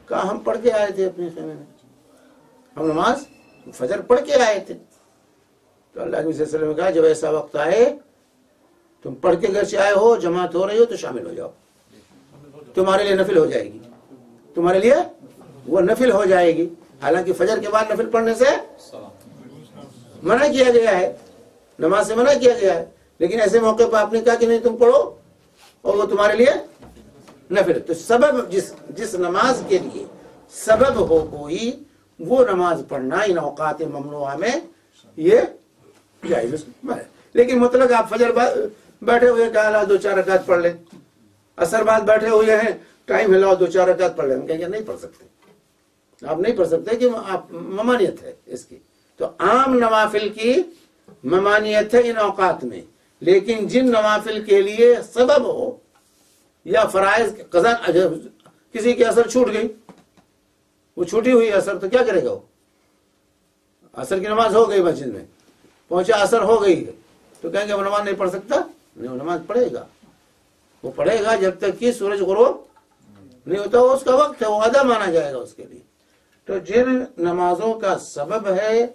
Speaker 1: کہا ہم پڑھ کے آئے تھے اپنے خیمے میں، ہم نماز فجر پڑھ کے آئے تھے۔ تو اللہ کے نبی صلی اللہ علیہ وسلم نے کہا جب ایسا وقت آئے، تم پڑھ کے گھر سے آئے ہو، جماعت ہو رہی ہو تو شامل ہو جاؤ، تمہارے لیے نفل ہو جائے گی، تمہارے لیے وہ نفل ہو جائے گی۔ حالانکہ فجر کے بعد نفل پڑھنے سے منع کیا گیا ہے، نماز سے منع کیا گیا ہے، لیکن ایسے موقع پر آپ نے کہا کہ نہیں تم پڑھو اور وہ تمہارے لیے نفل۔ تو سبب جس نماز کے لیے سبب ہو کوئی، وہ نماز پڑھنا ان اوقات ممنوعہ میں یہ جائز ہے۔ لیکن مطلق آپ فجر بیٹھے ہوئے کہا 2-4 رکعت پڑھ لیں، عصر بعد بیٹھے ہوئے ہیں ٹائم ہلاؤ 2-4 رکعت پڑھ لیں، ہم کہیں گے نہیں پڑھ سکتے، آپ نہیں پڑھ سکتے کہ آپ ممانعت ہے اس کی۔ تو عام نوافل کی ممانعت ہے ان اوقات میں، لیکن جن نوافل کے لیے سبب ہو یا فرائض قضا، کسی کی اثر چھوٹ گئی، وہ چھوٹی ہوئی اثر، تو کیا کرے گا وہ؟ اثر کی نماز ہو گئی مسجد میں، پہنچا اثر ہو گئی ہے، تو کہیں گے وہ نماز نہیں پڑھ سکتا؟ نہیں، وہ نماز پڑھے گا، وہ پڑھے گا جب تک کہ سورج غروب نہیں ہوتا، وہ اس کا وقت ہے، وہ ادا مانا جائے گا اس کے لیے۔ تو جن نمازوں کا سبب ہے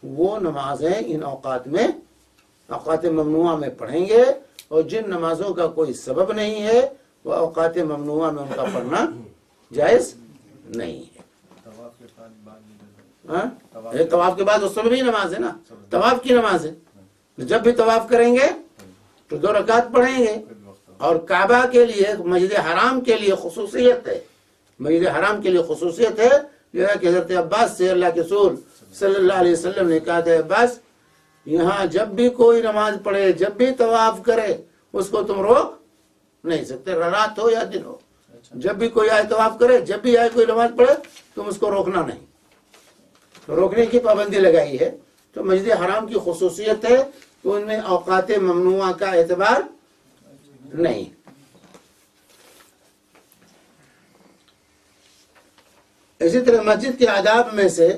Speaker 1: وہ نمازیں ان اوقات میں، اوقات ممنوعہ میں پڑھیں گے، اور جن نمازوں کا کوئی سبب نہیں ہے وہ اوقات ممنوعہ میں ان کا پڑھنا جائز نہیں ہے۔ طواف کے بعد اس میں بھی نماز ہے نا، طواف کی نماز ہے، جب بھی طواف کریں گے تو 2 رکعت پڑھیں گے۔ اور کعبہ کے لیے، مسجد حرام کے لیے خصوصیت ہے، مسجد حرام کے لیے خصوصیت ہے یہ ہے کہ حضرت عباس سے اللہ کے رسول صلی اللہ علیہ وسلم نے کہا تھا عباس یہاں جب بھی کوئی نماز پڑھے، جب بھی طواف کرے، اس کو تم روک نہیں سکتے، رات ہو یا دن ہو، جب بھی کوئی آئے طواف کرے، جب بھی آئے کوئی نماز پڑھے، تم اس کو روکنا نہیں، روکنے کی پابندی لگائی ہے۔ تو مسجد حرام کی خصوصیت ہے کہ ان میں اوقات ممنوعہ کا اعتبار نہیں۔ اسی طرح مسجد کے آداب میں سے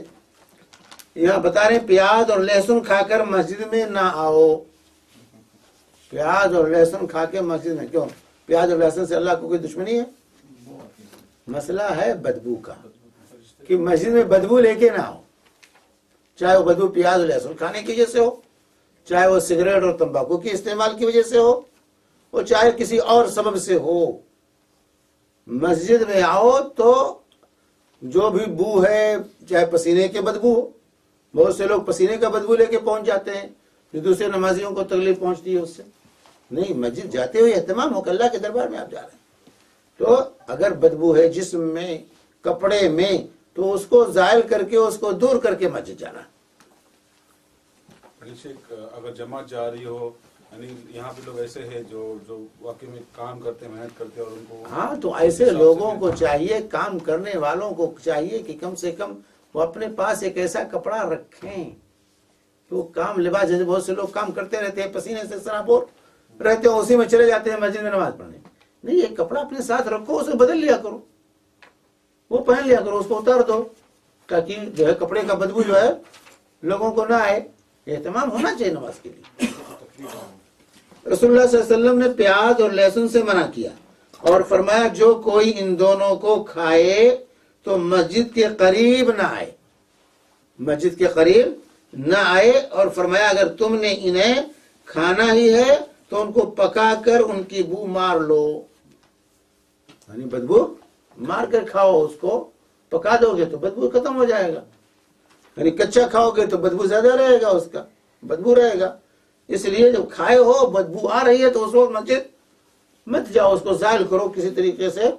Speaker 1: یہاں بتا رہے ہیں پیاز اور لہسن کھا کر مسجد میں نہ آؤ۔ پیاز اور لہسن کھا کے مسجد میں کیوں؟ پیاز اور لہسن سے اللہ کو کوئی دشمنی ہے؟ مسئلہ ہے بدبو کا، کہ مسجد میں بدبو لے کے نہ آؤ، چاہے وہ بدبو پیاز اور لہسن کھانے کی وجہ سے ہو، چاہے وہ سگریٹ اور تمباکو کی استعمال کی وجہ سے ہو، اور چاہے کسی اور سبب سے ہو۔ مسجد میں آؤ تو جو بھی بو ہے، چاہے پسینے کے بدبو ہو، بہت سے لوگ پسینے کا بدبو لے کے پہنچ جاتے ہیں، جو دوسرے نمازیوں کو تکلیف پہنچتی ہے اس سے، نہیں، مسجد جاتے ہوئے اہتمام ہو کہ اللہ کے دربار میں آپ جا رہے ہیں، تو اگر بدبو ہے جسم میں، کپڑے میں، تو اس کو زائل کر کے، اس کو دور کر کے مسجد جانا۔
Speaker 5: اگر جماعت جا رہی ہو، یعنی یہاں پہ لوگ ایسے ہیں جو واقعی میں کام کرتے، محنت کرتے، اور ان کو
Speaker 1: ہاں، تو ایسے لوگوں کو چاہیے، کام کرنے والوں کو چاہیے کہ کم سے کم وہ اپنے پاس ایک ایسا کپڑا رکھیں تو کام لباس، جیسے بہت سے لوگ کام کرتے رہتے ہیں، پسینے سے سرابور رہتے ہیں، اسی میں چلے جاتے ہیں مسجد میں نماز پڑھنے، نہیں، ایک کپڑا اپنے ساتھ رکھو، اسے بدل لیا کرو، وہ پہن لیا کرو، اس کو اتار دو، تاکہ جو ہے کپڑے کا بدبو جو ہے لوگوں کو نہ آئے۔ اہتمام ہونا چاہیے نماز کے لیے۔ رسول اللہ صلی اللہ علیہ وسلم نے پیاز اور لہسن سے منع کیا اور فرمایا جو کوئی ان دونوں کو کھائے تو مسجد کے قریب نہ آئے، مسجد کے قریب نہ آئے، اور فرمایا اگر تم نے انہیں کھانا ہی ہے تو ان کو پکا کر ان کی بو مار لو، یعنی بدبو مار کر کھاؤ، اس کو پکا دو گے تو بدبو ختم ہو جائے گا، یعنی کچا کھاؤ گے تو بدبو زیادہ رہے گا، اس کا بدبو رہے گا، اس لیے جب کھائے ہو بدبو آ رہی ہے تو اس وقت مسجد مت جاؤ، اس کو زائل کرو کسی طریقے سے،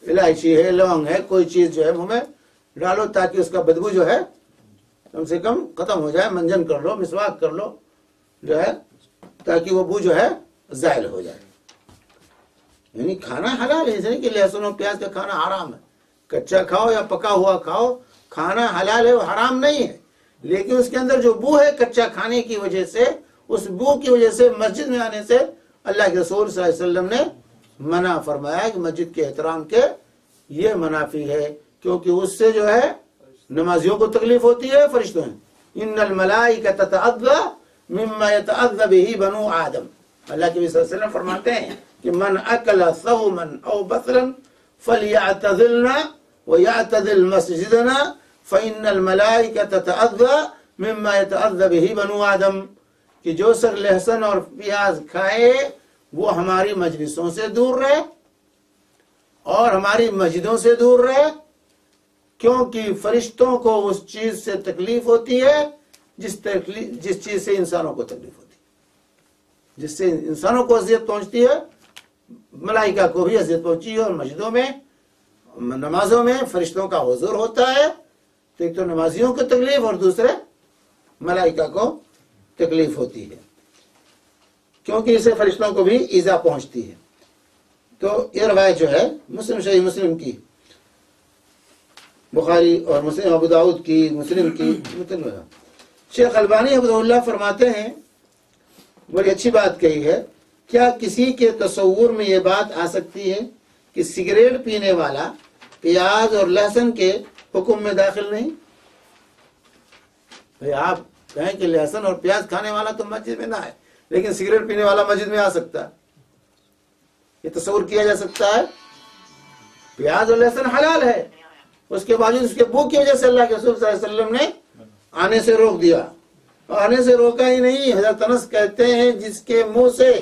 Speaker 1: الائچی ہے، لونگ ہے، کوئی چیز جو ہے منہ میں ڈالو تاکہ اس کا بدبو جو ہے کم سے کم ختم ہو جائے، منجن کر لو، مسواک کر لو جو ہے، تاکہ وہ بو جو ہے زائل ہو جائے۔ یعنی کھانا حلال ہے، اس نہیں کہ لہسن اور پیاز کا کھانا حرام ہے، کچا کھاؤ یا پکا ہوا کھاؤ، کھانا حلال ہے، وہ حرام نہیں ہے، لیکن اس کے اندر جو بو ہے کچا کھانے کی وجہ سے، اس بو کی وجہ سے مسجد میں آنے سے اللہ کے رسول صلی اللہ علیہ وسلم نے منع فرمایا کہ مسجد کے احترام کے یہ منافی ہے، کیونکہ اس سے جو ہے نمازیوں کو تکلیف ہوتی ہے، فرشتوں ہیں ان الملائکہ تتعذی مما یتعذی بہ بنو آدم، اللہ کے نبی صلی اللہ علیہ وسلم فرماتے ہیں کہ من اکل ثوما او بصرا فلیعتزلنا ویعتزل مسجدنا فإن الملائکہ تتعذی مما یتعذی بہ بنو آدم، کہ جو سر لہسن اور پیاز کھائے وہ ہماری مجلسوں سے دور رہے اور ہماری مسجدوں سے دور رہے، کیونکہ فرشتوں کو اس چیز سے تکلیف ہوتی ہے جس چیز سے انسانوں کو تکلیف ہوتی ہے، جس سے انسانوں کو اذیت پہنچتی ہے ملائکہ کو بھی اذیت پہنچی ہے، اور مسجدوں میں نمازوں میں فرشتوں کا حضور ہوتا ہے، تو ایک تو نمازیوں کو تکلیف اور دوسرے ملائکہ کو تکلیف ہوتی ہے، کیونکہ اسے فرشتوں کو بھی ایذا پہنچتی ہے۔ تو یہ روایت جو ہے مسلم صحیح مسلم کی، بخاری اور مسلم ابو داؤد کی، مسلم کی متن۔ شیخ البانی حفظہ اللہ فرماتے ہیں، بڑی اچھی بات کہی ہے، کیا کسی کے تصور میں یہ بات آ سکتی ہے کہ سگریٹ پینے والا پیاز اور لہسن کے حکم میں داخل نہیں؟ بھئی آپ کہیں کہ لہسن اور پیاز کھانے والا تو مسجد میں نہ ہے، لیکن سگریٹ پینے والا مسجد میں آ سکتا ہے، یہ تصور کیا جا سکتا ہے؟ پیاز اور لہسن حلال ہے، اس کے باوجود اس کے بو کی وجہ سے اللہ کے رسول صلی اللہ علیہ وسلم نے آنے سے روک دیا، اور آنے سے روکا ہی نہیں، حضرت انس کہتے ہیں جس کے منہ سے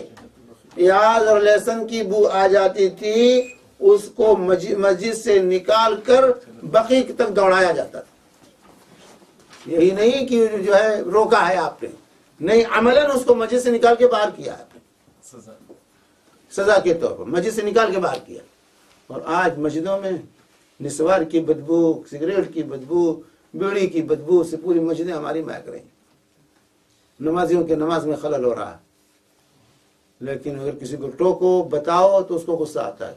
Speaker 1: پیاز اور لہسن کی بو آ جاتی تھی اس کو مسجد سے نکال کر بقیع تک دوڑایا جاتا تھا۔ یہی نہیں کہ جو ہے روکا ہے آپ نے، نہیں، عملاً اس کو مسجد سے نکال کے باہر کیا ہے، سزا کے طور پر مسجد سے نکال کے باہر کیا۔ اور آج مسجدوں میں نسوار کی بدبو، سگریٹ کی بدبو، بیڑی کی بدبو سے پوری مسجدیں ہماری مہک رہی ہیں، نمازیوں کے نماز میں خلل ہو رہا ہے، لیکن اگر کسی کو ٹوکو بتاؤ تو اس کو غصہ آتا ہے۔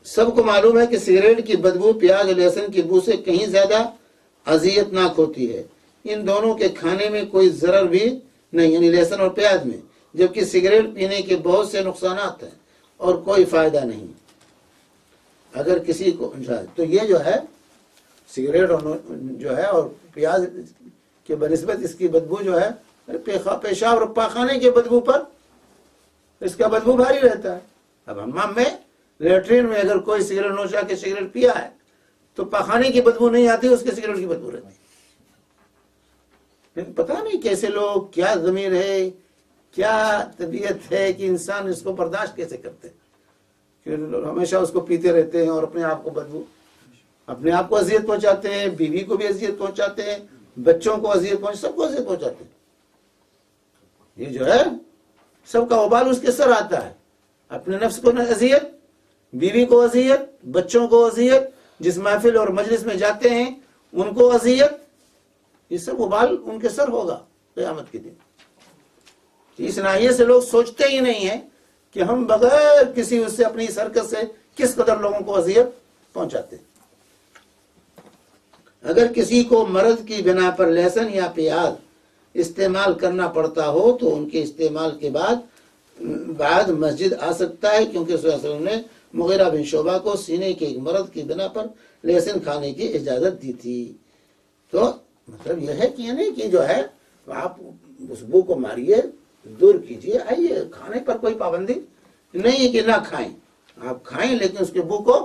Speaker 1: سب کو معلوم ہے کہ سگریٹ کی بدبو پیاز اور لہسن کی بو سے کہیں زیادہ اذیت ناک ہوتی ہے، ان دونوں کے کھانے میں کوئی ضرر بھی نہیں، یعنی لہسن اور پیاز میں، جبکہ سگریٹ پینے کے بہت سے نقصانات ہیں اور کوئی فائدہ نہیں۔ اگر کسی کو تو یہ جو ہے سگریٹ جو ہے اور پیاز کے بنسبت اس کی بدبو جو ہے پیشاب اور پاخانے کے بدبو پر اس کا بدبو بھاری رہتا ہے۔ اب حمام میں لیٹرین میں اگر کوئی سگریٹ نوشا کے سگریٹ پیا ہے تو پاخانے کی بدبو نہیں آتی، اس کے سگریٹ کی بدبو رہتی ہے۔ پتہ نہیں کیسے لوگ، کیا ضمیر ہے، کیا طبیعت ہے کہ انسان اس کو برداشت کیسے کرتے ہیں کہ ہمیشہ اس کو پیتے رہتے ہیں اور اپنے آپ کو بدبو، اپنے آپ کو اذیت پہنچاتے ہیں، بیوی کو بھی اذیت پہنچاتے ہیں، بچوں کو اذیت سب کو اذیت پہنچاتے ہیں۔ یہ جو ہے سب کا وبال اس کے سر آتا ہے، اپنے نفس کو اذیت، بیوی کو اذیت، بچوں کو اذیت، جس محفل اور مجلس میں جاتے ہیں ان کو اذیت، یہ سب وبال ان کے سر ہوگا قیامت کے دن۔ اس ناحیے سے لوگ سوچتے ہی نہیں ہیں کہ ہم بغیر کسی اس سے اپنی حرکت سے کس قدر لوگوں کو اذیت پہنچاتے ہیں۔ اگر کسی کو مرض کی بنا پر لہسن یا پیاز استعمال کرنا پڑتا ہو تو ان کے استعمال کے بعد مسجد آ سکتا ہے، کیونکہ صلی اللہ علیہ وسلم نے مغیرہ بن شعبہ کو سینے کے ایک مرض کی بنا پر لہسن کھانے کی اجازت دی تھی۔ تو مطلب یہ ہے کہ یہ نہیں کہ جو ہے آپ اس بو کو ماریے، دور کیجیے، آئیے، کھانے پر کوئی پابندی نہیں ہے کہ نہ کھائیں، آپ کھائیں لیکن اس کے بو کو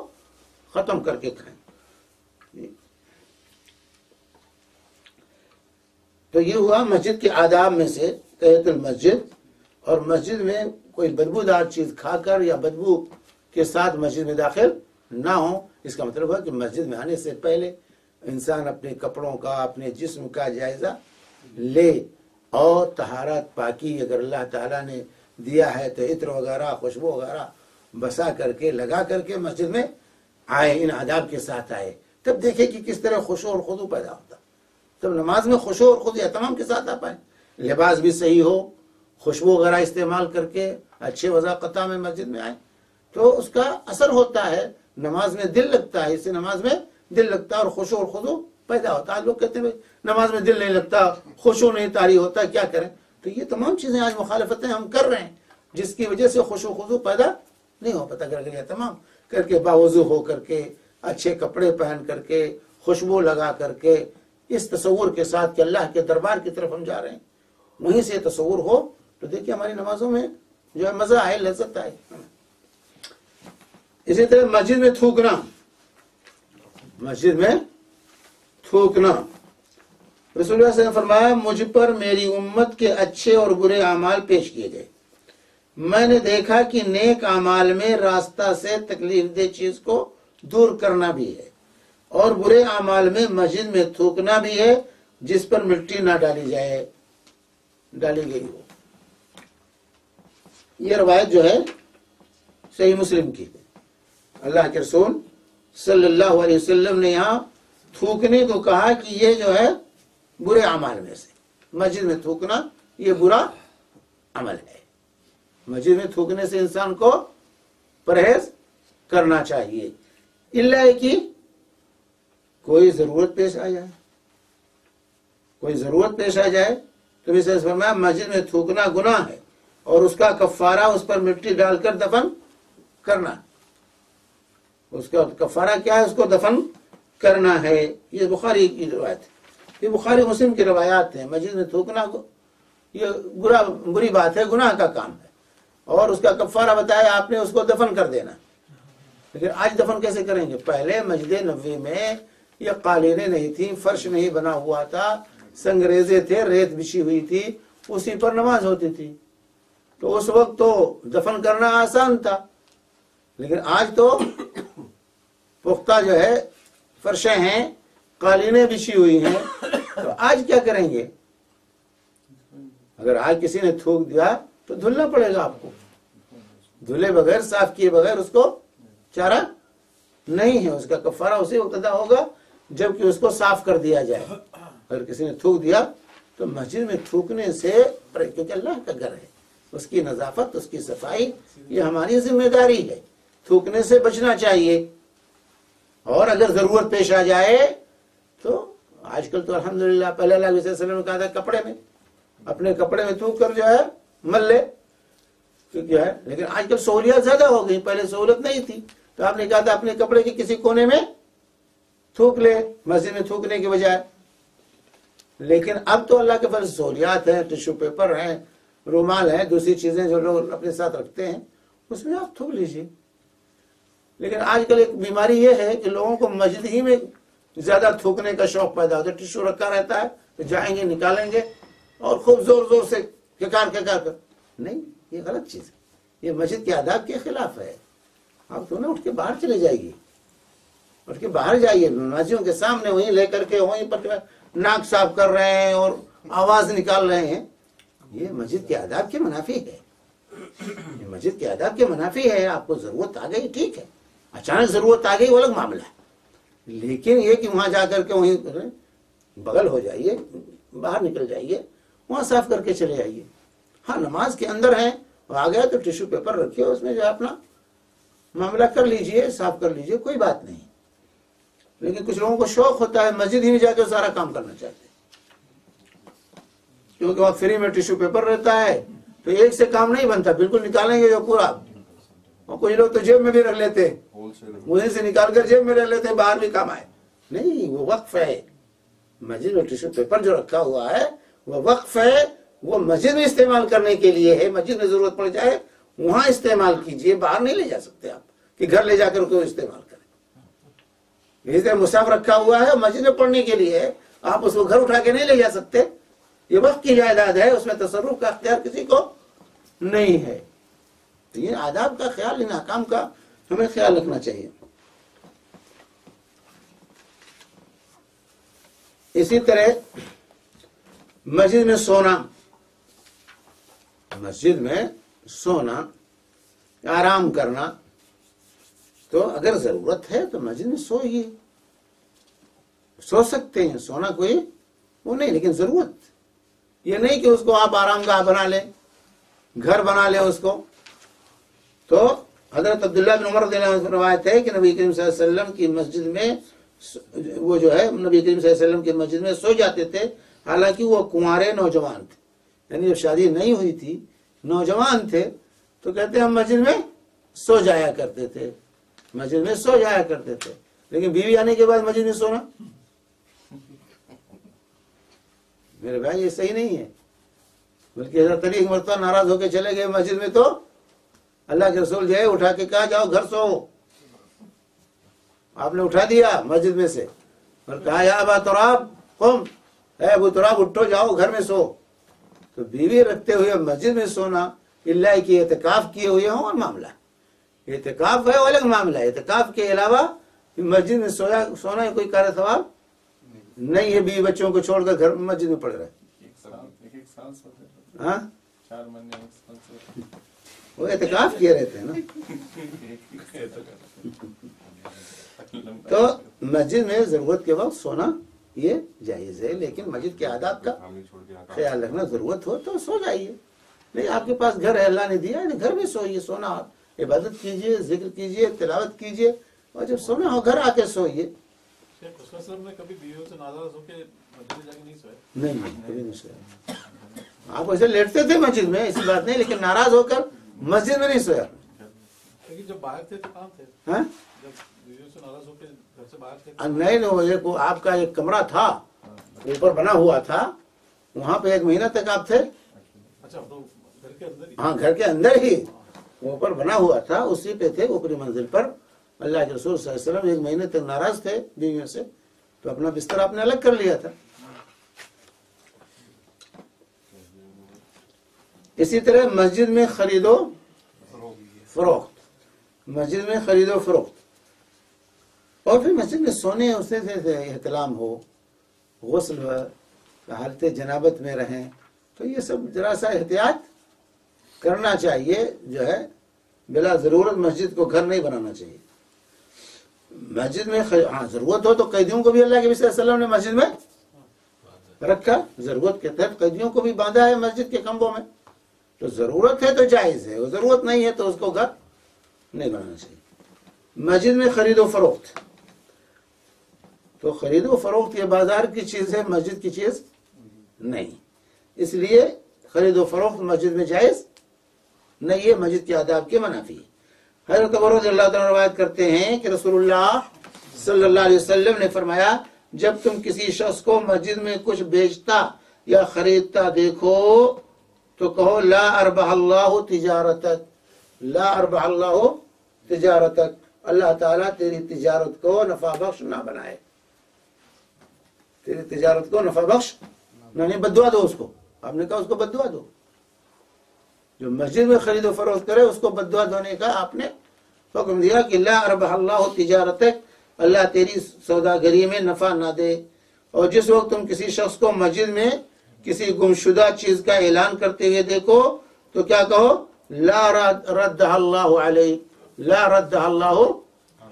Speaker 1: ختم کر کے کھائیں۔ تو یہ ہوا مسجد کے آداب میں سے تحیۃ المسجد، اور مسجد میں کوئی بدبودار چیز کھا کر یا بدبو کے ساتھ مسجد میں داخل نہ ہو۔ اس کا مطلب ہے کہ مسجد میں آنے سے پہلے انسان اپنے کپڑوں کا، اپنے جسم کا جائزہ لے، اور طہارت پاکی اگر اللہ تعالیٰ نے دیا ہے تو عطر وغیرہ، خوشبو وغیرہ بسا کر کے، لگا کر کے مسجد میں آئے، ان آداب کے ساتھ آئے، تب دیکھیں کہ کس طرح خشوع اور خضوع پیدا ہوتا، تب نماز میں خشوع اور خضوع اہتمام کے ساتھ آ پائیں، لباس بھی صحیح ہو، خوشبو وغیرہ استعمال کر کے اچھے وضاقتہ میں مسجد میں آئیں، تو اس کا اثر ہوتا ہے، نماز میں دل لگتا ہے، اس سے نماز میں دل لگتا ہے اور خشوع اور خضوع پیدا ہوتا ہے. لوگ کہتے ہیں نماز میں دل نہیں لگتا، خشوع نہیں طاری ہوتا، کیا کریں؟ تو یہ تمام چیزیں آج مخالفتیں ہم کر رہے ہیں جس کی وجہ سے خشوع و خضوع پیدا نہیں ہو پاتا. اگر یہ تمام کر کے باوضو ہو کر کے، اچھے کپڑے پہن کر کے، خوشبو لگا کر کے، اس تصور کے ساتھ کہ اللہ کے دربار کی طرف ہم جا رہے ہیں، وہیں سے تصور ہو تو دیکھیے ہماری نمازوں میں جو ہے مزہ آئے، لذت آئے. اسی طرح مسجد میں تھوکنا، مسجد میں تھوکنا، رسول اللہ صلی اللہ علیہ وسلم نے فرمایا مجھ پر میری امت کے اچھے اور برے اعمال پیش کیے گئے. میں نے دیکھا کہ نیک اعمال میں راستہ سے تکلیف دہ چیز کو دور کرنا بھی ہے اور برے اعمال میں مسجد میں تھوکنا بھی ہے جس پر مٹی نہ ڈالی گئی ہو. یہ روایت جو ہے صحیح مسلم کی ہے. اللہ کے رسول صلی اللہ علیہ وسلم نے یہاں تھوکنے کو کہا کہ یہ جو ہے برے اعمال میں سے، مسجد میں تھوکنا یہ برا عمل ہے. مسجد میں تھوکنے سے انسان کو پرہیز کرنا چاہیے، الا کہ کوئی ضرورت پیش آ جائے، کوئی ضرورت پیش آ جائے تو اسے فرمایا مسجد میں تھوکنا گناہ ہے اور اس کا کفارہ اس پر مٹی ڈال کر دفن کرنا. اس کا کفارہ کیا ہے؟ اس کو دفن کرنا ہے. یہ بخاری کی روایت ہے، یہ بخاری مسلم کی روایات ہیں. مسجد میں تھوکنا یہ بری بات ہے، گناہ کا کام ہے، اور اس کا کفارہ بتایا آپ نے، اس کو دفن کر دینا. لیکن آج دفن کیسے کریں گے؟ پہلے مسجد نبوی میں یہ قالینیں نہیں تھیں، فرش نہیں بنا ہوا تھا، سنگریزے تھے، ریت بچھی ہوئی تھی، اسی پر نماز ہوتی تھی. تو اس وقت تو دفن کرنا آسان تھا. لیکن آج تو پختہ جو ہے فرشیں ہیں، قالینیں بچھی ہوئی ہیں، تو آج کیا کریں گے؟ اگر آج کسی نے تھوک دیا تو دھلنا پڑے گا آپ کو. دھلے بغیر، صاف کیے بغیر اس کو چارہ نہیں ہے. اس کا کفارہ اسی وقت ادا ہوگا جبکہ اس کو صاف کر دیا جائے. اگر کسی نے تھوک دیا تو مسجد میں تھوکنے سے، کیونکہ اللہ کا گھر ہے، اس کی نظافت، اس کی صفائی یہ ہماری ذمہ داری ہے. تھوکنے سے بچنا چاہیے. اور اگر ضرورت پیش آ جائے تو آج کل تو الحمدللہ، پہلے اللہ علیہ وسلم نے کہا تھا کپڑے میں، اپنے کپڑے میں تھوک کر جو ہے مل لے، کیا ہے. لیکن آج کل سہولیات زیادہ ہو گئی، پہلے سہولت نہیں تھی تو آپ نے کہا تھا اپنے کپڑے کے کسی کونے میں تھوک لے مسجد میں تھوکنے کے بجائے. لیکن اب تو اللہ کے فضل سے سہولیات ہیں، ٹشو پیپر ہیں، رومال ہیں، دوسری چیزیں جو لوگ اپنے ساتھ رکھتے ہیں، اس میں آپ تھوک لیجیے. لیکن آج کل ایک بیماری یہ ہے کہ لوگوں کو مسجد ہی میں زیادہ تھوکنے کا شوق پیدا ہوتا ہے. ٹشو رکھا رہتا ہے تو جائیں گے، نکالیں گے اور خوب زور زور سے ککار کر. نہیں، یہ غلط چیز ہے، یہ مسجد کے آداب کے خلاف ہے. آپ تو نا اٹھ کے باہر چلے جائیے، اٹھ کے باہر جائیے، نمازیوں کے سامنے وہیں لے کر کے وہیں پر ناک صاف کر رہے ہیں اور آواز نکال رہے ہیں. یہ مسجد کے آداب کے منافی ہے، یہ مسجد کے آداب کے منافی ہے. آپ کو ضرورت آ گئی ٹھیک ہے، اچانک ضرورت آ گئی وہ الگ معاملہ ہے. لیکن یہ کہ وہاں جا کر کے وہیں بغل ہو جائیے، باہر نکل جائیے، وہاں صاف کر کے چلے جائیے. ہاں نماز کے اندر ہیں، آ گیا تو ٹشو پیپر رکھیے، اس میں جو اپنا معاملہ کر لیجئے، صاف کر لیجئے، کوئی بات نہیں. لیکن کچھ لوگوں کو شوق ہوتا ہے مسجد ہی میں جا کے سارا کام کرنا چاہتے ہیں، کیونکہ وہاں فری میں ٹشو پیپر رہتا ہے تو ایک سے کام نہیں بنتا، بالکل نکالیں گے جو پورا. اور کچھ لوگ تو جیب میں بھی رکھ لیتے ہیں، وہیں سے نکال کر جیب میں رکھ لیتے ہیں، باہر بھی کام آئے. نہیں، وہ وقف ہے. مسجد میں ٹشو پیپر جو رکھا ہوا ہے وہ وقف ہے، وہ مسجد میں استعمال کرنے کے لیے ہے. مسجد میں ضرورت پڑ جائے وہاں استعمال کیجئے، باہر نہیں لے جا سکتے آپ کہ گھر لے جا کر کوئی استعمال کریں. اسی طرح مصحف رکھا ہوا ہے مسجد میں پڑھنے کے لیے ہے، آپ اس کو گھر اٹھا کے نہیں لے جا سکتے. یہ وقت کی جائیداد ہے، اس میں تصرف کا اختیار کسی کو نہیں ہے. تو یہ آداب کا خیال، ان احکام کا ہمیں خیال رکھنا چاہیے. اسی طرح مسجد میں سونا، مسجد میں سونا، آرام کرنا، تو اگر ضرورت ہے تو مسجد میں سوئیے، سو سکتے ہیں، سونا کوئی وہ نہیں. لیکن ضرورت یہ نہیں کہ اس کو آپ آرام گاہ بنا لیں، گھر بنا لیں اس کو. تو حضرت عبداللہ بن عمر رضی اللہ عنہ سے روایت ہے کہ نبی کریم صلی اللہ علیہ وسلم کی مسجد میں وہ جو ہے نبی کریم صلی اللہ علیہ وسلم کی مسجد میں سو جاتے تھے، حالانکہ وہ کنوارے نوجوان تھے، یعنی جب شادی نہیں ہوئی تھی، نوجوان تھے، تو کہتے ہیں ہم مسجد میں سو جایا کرتے تھے، مسجد میں سو جایا کرتے تھے. لیکن بیوی آنے کے بعد مسجد میں سونا، میرے بھائی یہ صحیح نہیں ہے. بلکہ حضرت علی ایک مرتبہ ناراض ہو کے چلے گئے مسجد میں، تو اللہ کے رسول جو ہے اٹھا کے کہا جاؤ گھر سو. آپ نے اٹھا دیا مسجد میں سے اور کہا یا ابا تراب قم، اے ابو تراب اٹھو جاؤ گھر میں سو. تو بیوی رکھتے ہوئے مسجد میں سونا اللہ کی اعتکاف کیے ہوئے ہوں اور معاملہ اعتکاف ہے وہ الگ معاملہ ہے. اعتکاف کے علاوہ مسجد میں سونا کوئی کار ثواب نہیں ہے. بیوی بچوں کو چھوڑ کر گھر مسجد میں پڑ رہا ہے.
Speaker 2: ایک سال سوتے تھے،
Speaker 1: ہاں
Speaker 2: 4 مہینے 1 سال سوتے تھے.
Speaker 1: وہ اعتکاف کیے رہتے ہیں نا. تو مسجد میں ضرورت کے وقت سونا یہ جائز ہے، لیکن مسجد کے آداب کا خیال رکھنا. ضرورت ہو تو سو جائیے، نہیں آپ کے پاس گھر ہے اللہ نے دیا ہے، گھر میں سوئیے. سونا عبادت کیجئے، ذکر کیجئے، تلاوت کیجئے، اور جب سونا ہو گھر آ کے سوئیے.
Speaker 2: نے کبھی بیویوں سے ناراض ہو کے مسجد جا کے نہیں سوئے؟
Speaker 1: نہیں کبھی نہیں سویا. آپ ایسے لیٹتے تھے مسجد میں، ایسی بات نہیں، لیکن ناراض ہو کر مسجد میں نہیں سویا.
Speaker 2: لیکن جب باہر تھے تو کہاں تھے؟
Speaker 1: ہاں
Speaker 2: جب بیویوں سے ناراض ہو کے گھر سے باہر تھے؟
Speaker 1: نہیں، آپ کا ایک کمرہ تھا اوپر بنا ہوا تھا، وہاں پہ 1 مہینہ تک آپ تھے.
Speaker 2: اچھا تو گھر کے اندر ہی؟
Speaker 1: ہاں گھر کے اندر ہی اوپر بنا ہوا تھا، اسی پہ تھے اوپری منزل پر. اللہ کے رسول صلی اللہ علیہ وسلم 1 مہینے تک ناراض تھے بیویوں سے، تو اپنا بستر آپ نے الگ کر لیا تھا. اسی طرح مسجد میں خرید و فروخت، مسجد میں خرید و فروخت، اور پھر مسجد میں سونے اسے سے احتلام ہو، غسل ہو، حالت جنابت میں رہیں، تو یہ سب ذرا سا احتیاط کرنا چاہیے. جو ہے بلا ضرورت مسجد کو گھر نہیں بنانا چاہیے. مسجد میں ہاں ضرورت ہو تو قیدیوں کو بھی اللہ کے نبی صلی اللہ علیہ وسلم نے مسجد میں رکھا، ضرورت کے تحت قیدیوں کو بھی باندھا ہے مسجد کے کمروں میں. تو ضرورت ہے تو جائز ہے، ضرورت نہیں ہے تو اس کو گھر نہیں بنانا چاہیے. مسجد میں خرید و فروخت، تو خرید و فروخت یہ بازار کی چیز ہے، مسجد کی چیز نہیں، اس لیے خرید و فروخت مسجد میں جائز نہیں ہے، مسجد کے آداب کے منافی. حضرت ابو رضی اللہ تعالیٰ روایت کرتے ہیں کہ رسول اللہ صلی اللہ علیہ وسلم نے فرمایا جب تم کسی شخص کو مسجد میں کچھ بیچتا یا خریدتا دیکھو تو کہو لا اربح اللہ تجارتک، لا اربح اللہ تجارتک، اللہ تعالیٰ تیری تجارت کو نفع بخش نہ بنائے، تیری تجارت کو نفع بخش نہیں، بددعا دو اس کو. آپ نے کہا اس کو بددعا دو، جو مسجد میں خرید و فروخت کرے اس کو بددعا دینے کا آپ نے حکم دیا کہ لا اربح اللہ تجارتک، اللہ تیری سوداگری میں نفع نہ دے. اور جس وقت تم کسی شخص کو مسجد میں کسی گمشدہ چیز کا اعلان کرتے ہوئے دیکھو تو کیا کہو لا رد اللہ علیہ، لا رد اللہ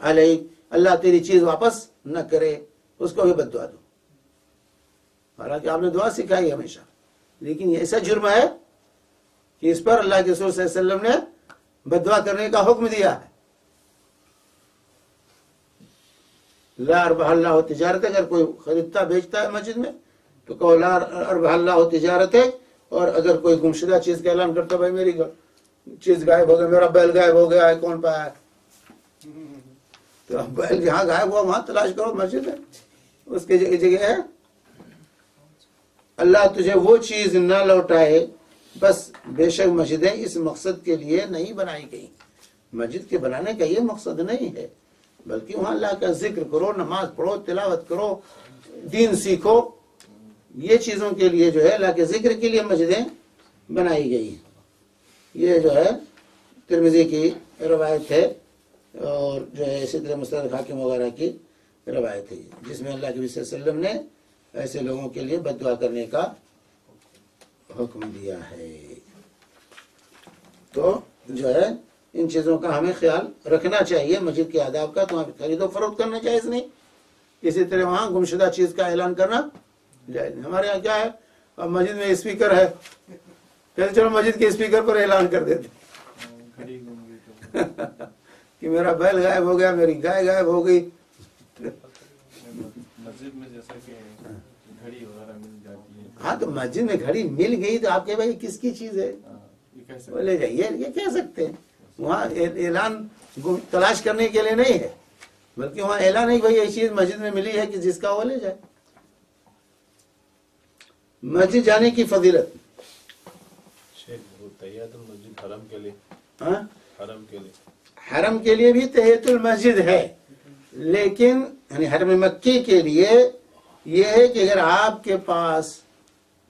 Speaker 1: علیہ، اللہ تیری چیز واپس نہ کرے، اس کو بھی بددعا دو. حالانکہ آپ نے دعا سکھائی ہمیشہ، لیکن یہ ایسا جرم ہے کہ اس پر اللہ کے رسول صلی اللہ علیہ وسلم نے بددعا کرنے کا حکم دیا ہے. لا اربح اللہ تجارت، اگر کوئی خریدتا بیچتا ہے مسجد میں تو کہو لا اربح اللہ تجارت. اور اگر کوئی گمشدہ چیز کا اعلان کرتا بھائی میری چیز غائب ہو گیا، میرا بیل غائب ہو گیا ہے، کون پایا ہے؟ تو بیل جہاں غائب ہوا وہاں تلاش کرو، مسجد ہے اس کی جگہ ہے. اللہ تجھے وہ چیز نہ لوٹائے، بس بے شک مسجدیں اس مقصد کے لیے نہیں بنائی گئی. مسجد کے بنانے کا یہ مقصد نہیں ہے، بلکہ وہاں اللہ کا ذکر کرو، نماز پڑھو، تلاوت کرو، دین سیکھو. یہ چیزوں کے لیے جو ہے اللہ کے ذکر کے لیے مسجدیں بنائی گئی. یہ جو ہے ترمذی کی روایت ہے، اور جو ہے اسی طرح مستدرک حاکم وغیرہ کی روایت ہے، جس میں اللہ کے نبی صلی اللہ علیہ وسلم نے ایسے لوگوں کے لیے بددعا کرنے کا حکم دیا ہے. تو جو ہے ان چیزوں کا ہمیں خیال رکھنا چاہیے. مسجد کے آداب کا تو وہاں خرید و فروخت کرنا جائز نہیں، اسی طرح وہاں گمشدہ چیز کا اعلان کرنا جائز نہیں. ہمارے یہاں کیا ہے، اب مسجد میں اسپیکر ہے، پھر چلو مسجد کے اسپیکر پر اعلان کر دیتے. کہ میرا بیل غائب ہو گیا, میری گائے غائب ہو گئی.
Speaker 2: مسجد میں جیسا کہ گھڑی وغیرہ مل جاتی ہے.
Speaker 1: ہاں تو مسجد میں گھڑی مل گئی تو آپ کے بھائی کس کی چیز ہے,
Speaker 2: یہ کیسے
Speaker 1: وہ لے جائیے, یہ کہہ سکتے ہیں. وہاں اعلان تلاش کرنے کے لیے نہیں ہے, بلکہ وہاں اعلان ہے کہ بھائی یہ چیز مسجد میں ملی ہے کہ جس کا وہ لے جائے. مسجد جانے کی فضیلت.
Speaker 5: تحیۃ المسجد حرم کے لیے,
Speaker 1: ہاں
Speaker 5: حرم کے لیے,
Speaker 1: حرم کے لیے بھی تحیۃ المسجد ہے, لیکن یعنی حرم مکی کے لیے یہ ہے کہ اگر آپ کے پاس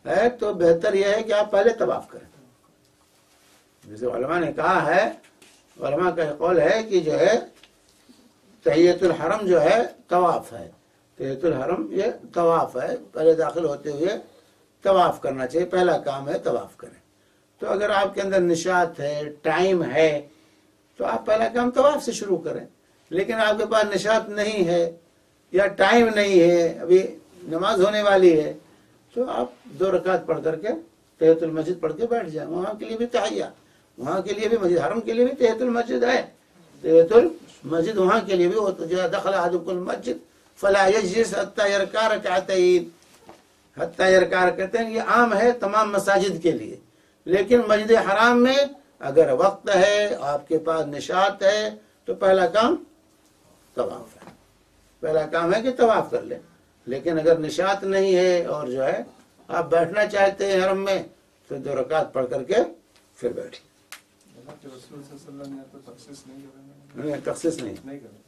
Speaker 1: ہے تو بہتر یہ ہے کہ آپ پہلے طواف کریں. جیسے علماء نے کہا ہے, علماء کا قول ہے کہ جو ہے تحیۃ الحرم جو ہے طواف ہے. تحیۃ الحرم یہ طواف ہے, پہلے داخل ہوتے ہوئے طواف کرنا چاہیے, پہلا کام ہے طواف کریں. تو اگر آپ کے اندر نشاط ہے, ٹائم ہے, تو آپ پہلا کام طواف سے شروع کریں. لیکن آپ کے پاس نشاط نہیں ہے یا ٹائم نہیں ہے, ابھی نماز ہونے والی ہے, تو آپ 2 رکعت پڑھ کر کے تحیۃ المسجد پڑھ کے بیٹھ جائیں. وہاں کے لیے بھی تحیہ, وہاں کے لیے بھی مسجد حرم کے لیے بھی تحیۃ المسجد ہے. تحیۃ المسجد وہاں کے لیے بھی ہوتا جو دخل احدکم المسجد فلا یجلس حتی یرکع رکعتین. حتی یرکع کہتے ہیں یہ عام ہے تمام مساجد کے لیے, لیکن مسجد حرام میں اگر وقت ہے, آپ کے پاس نشاط ہے, تو پہلا کام طواف ہے. پہلا کام ہے کہ طواف کر لیں. لیکن اگر نشاط نہیں ہے اور جو ہے آپ بیٹھنا چاہتے ہیں حرم میں, تو 2 رکعت پڑھ کر کے پھر بیٹھیں.
Speaker 2: اللہ کے رسول صلی اللہ علیہ وسلم نے تو تخصیص نہیں کرنا,
Speaker 1: نہیں, تخصیص نہیں.
Speaker 2: نہیں کرنا.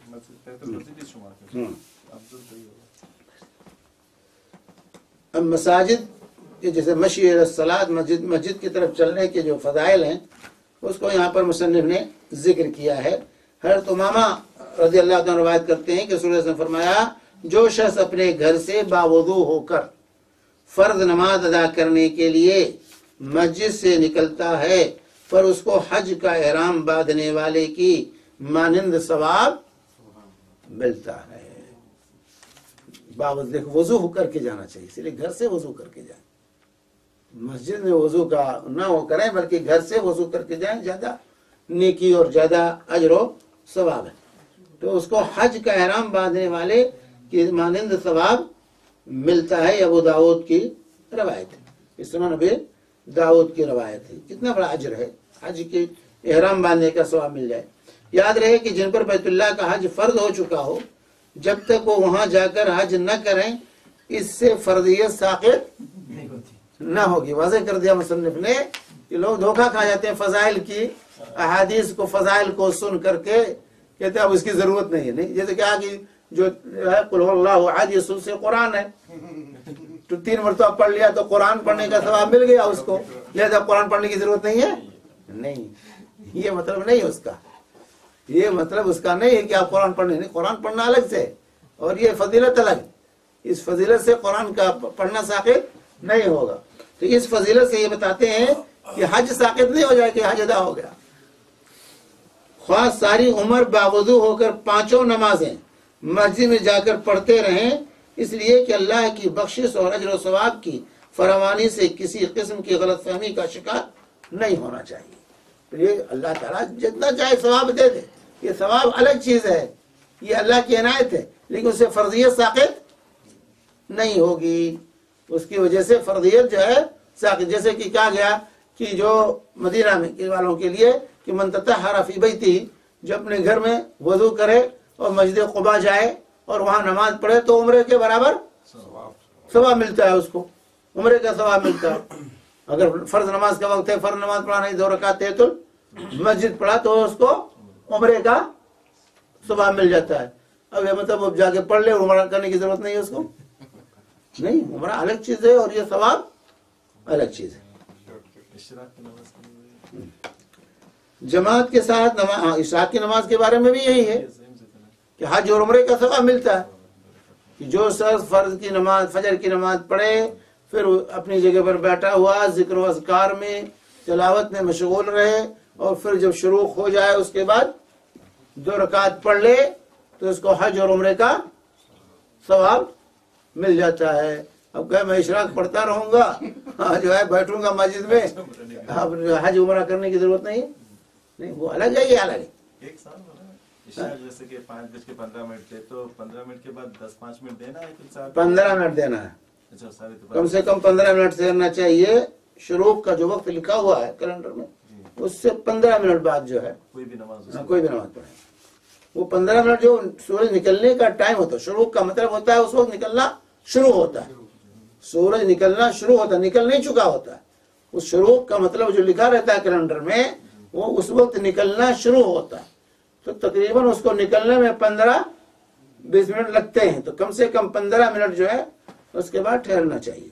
Speaker 2: مسجد تحت المسجد ہی شمار کرنا. افضل تو یہ ہوگا.
Speaker 1: اب مساجد کہ جیسے مشی الی الصلاۃ, مسجد کی طرف چلنے کے جو فضائل ہیں اس کو یہاں پر مصنف نے ذکر کیا ہے. حضرت امامہ رضی اللہ عنہ روایت کرتے ہیں کہ رسول اللہ نے فرمایا جو شخص اپنے گھر سے باوضو ہو کر فرض نماز ادا کرنے کے لیے مسجد سے نکلتا ہے, پر اس کو حج کا احرام باندھنے والے کی مانند ثواب ملتا ہے. وضو کر کے جانا چاہیے, اس لیے گھر سے وضو کر کے جائیں. مسجد میں وضو کا نہ وہ کریں, بلکہ گھر سے وضو کر کے جائیں, زیادہ نیکی اور زیادہ اجر و ثواب ہے. تو اس کو حج کا احرام باندھنے والے کی مانند ثواب ملتا ہے. ابو داؤد کی روایت ہے, اس سنن ابی داؤد کی روایت ہے. کتنا بڑا اجر ہے حج کے احرام باندھنے کا ثواب مل جائے. یاد رہے کہ جن پر بیت اللہ کا حج فرض ہو چکا ہو, جب تک وہ وہاں جا کر حج نہ کریں, اس سے فرضیت ساقط نہ ہوگی. واضح کر دیا مصنف نے کہ لوگ دھوکہ کھا جاتے ہیں فضائل کی احادیث کو, فضائل کو سن کر کے کہتے ہیں اب اس کی ضرورت نہیں ہے. نہیں, جیسے کہا کہ جو ہے قل هو اللہ احد, یہ سن سے قرآن ہے, تو 3 مرتبہ پڑھ لیا تو قرآن پڑھنے کا ثواب مل گیا اس کو, لہذا قرآن پڑھنے کی ضرورت نہیں ہے. نہیں, یہ مطلب نہیں ہے اس کا, یہ مطلب اس کا نہیں ہے کہ آپ قرآن پڑھنے, نہیں, قرآن پڑھنا الگ سے اور یہ فضیلت الگ. اس فضیلت سے قرآن کا پڑھنا ساقط نہیں ہوگا. تو اس فضیلت سے یہ بتاتے ہیں کہ حج ساقط نہیں ہو جائے کہ حج ادا ہو گیا. خواہ ساری عمر باوضو ہو کر 5 نمازیں مسجد میں جا کر پڑھتے رہیں, اس لیے کہ اللہ کی بخشش اور اجر و ثواب کی فراوانی سے کسی قسم کی غلط فہمی کا شکار نہیں ہونا چاہیے. تو یہ اللہ تعالیٰ جتنا چاہے ثواب دے دے, یہ ثواب الگ چیز ہے, یہ اللہ کی عنایت ہے, لیکن اس سے فرضیت ساقط نہیں ہوگی. اس کی وجہ سے فرضیت جو ہے ساقط, جیسے کہ کہا گیا کہ جو مدینہ میں کے والوں کے لیے کہ من تطہر فی بیتہ, جو اپنے گھر میں وضو کرے اور مسجد قباء جائے اور وہاں نماز پڑھے تو عمرے کے برابر ثواب ملتا ہے, اس کو عمرے کا ثواب ملتا ہے. اگر فرض نماز کا وقت ہے, فرض نماز پڑھا نہیں, 2 رکعت تحیۃ المسجد پڑھا تو اس کو عمرے کا ثواب مل جاتا ہے. اب یہ مطلب اب جا کے پڑھ لے, عمرہ کرنے کی ضرورت نہیں ہے اس کو. نہیں, عمرہ الگ چیز ہے اور یہ ثواب الگ چیز ہے. جماعت کے ساتھ عشاء کی نماز کے بارے میں بھی یہی ہے کہ حج اور عمرے کا ثواب ملتا ہے. کہ جو شخص فرض کی نماز, فجر کی نماز پڑھے, پھر اپنی جگہ پر بیٹھا ہوا ذکر و اذکار میں, تلاوت میں مشغول رہے, اور پھر جب شروع ہو جائے اس کے بعد 2 رکعت پڑھ لے, تو اس کو حج اور عمرے کا ثواب مل جاتا ہے. اب کہ میں اشراق پڑھتا رہوں گا, جو ہے بیٹھوں گا مسجد میں, اب حج عمرہ کرنے کی ضرورت نہیں. نہیں وہ الگ ہے، یہ الگ ہے.
Speaker 2: ایک سال ہو رہا ہے عشاء جیسے کہ 5:15 تھے تو 15 منٹ کے بعد 10-5 منٹ دینا ہے کہ
Speaker 1: 15 منٹ دینا ہے.
Speaker 2: اچھا سارے تو
Speaker 1: کم سے کم 15 منٹ سے کرنا چاہیے. شروع کا جو وقت لکھا ہوا ہے کیلنڈر میں اس سے 15 منٹ بعد جو ہے
Speaker 2: کوئی بھی نماز
Speaker 1: کوئی بھی نماز پڑھے. وہ 15 منٹ جو سورج نکلنے کا ٹائم ہوتا ہے، شروع کا مطلب ہوتا ہے اس وقت نکلنا شروع ہوتا ہے. سورج نکلنا شروع ہوتا ہے، نکل نہیں چکا ہوتا ہے. اس شروع کا مطلب جو لکھا رہتا ہے کیلنڈر میں وہ اس وقت نکلنا شروع ہوتا ہے. تو تقریباً اس کو نکلنے میں 15-20 منٹ لگتے ہیں. تو کم سے کم 15 منٹ جو ہے اس کے بعد ٹھہرنا چاہیے.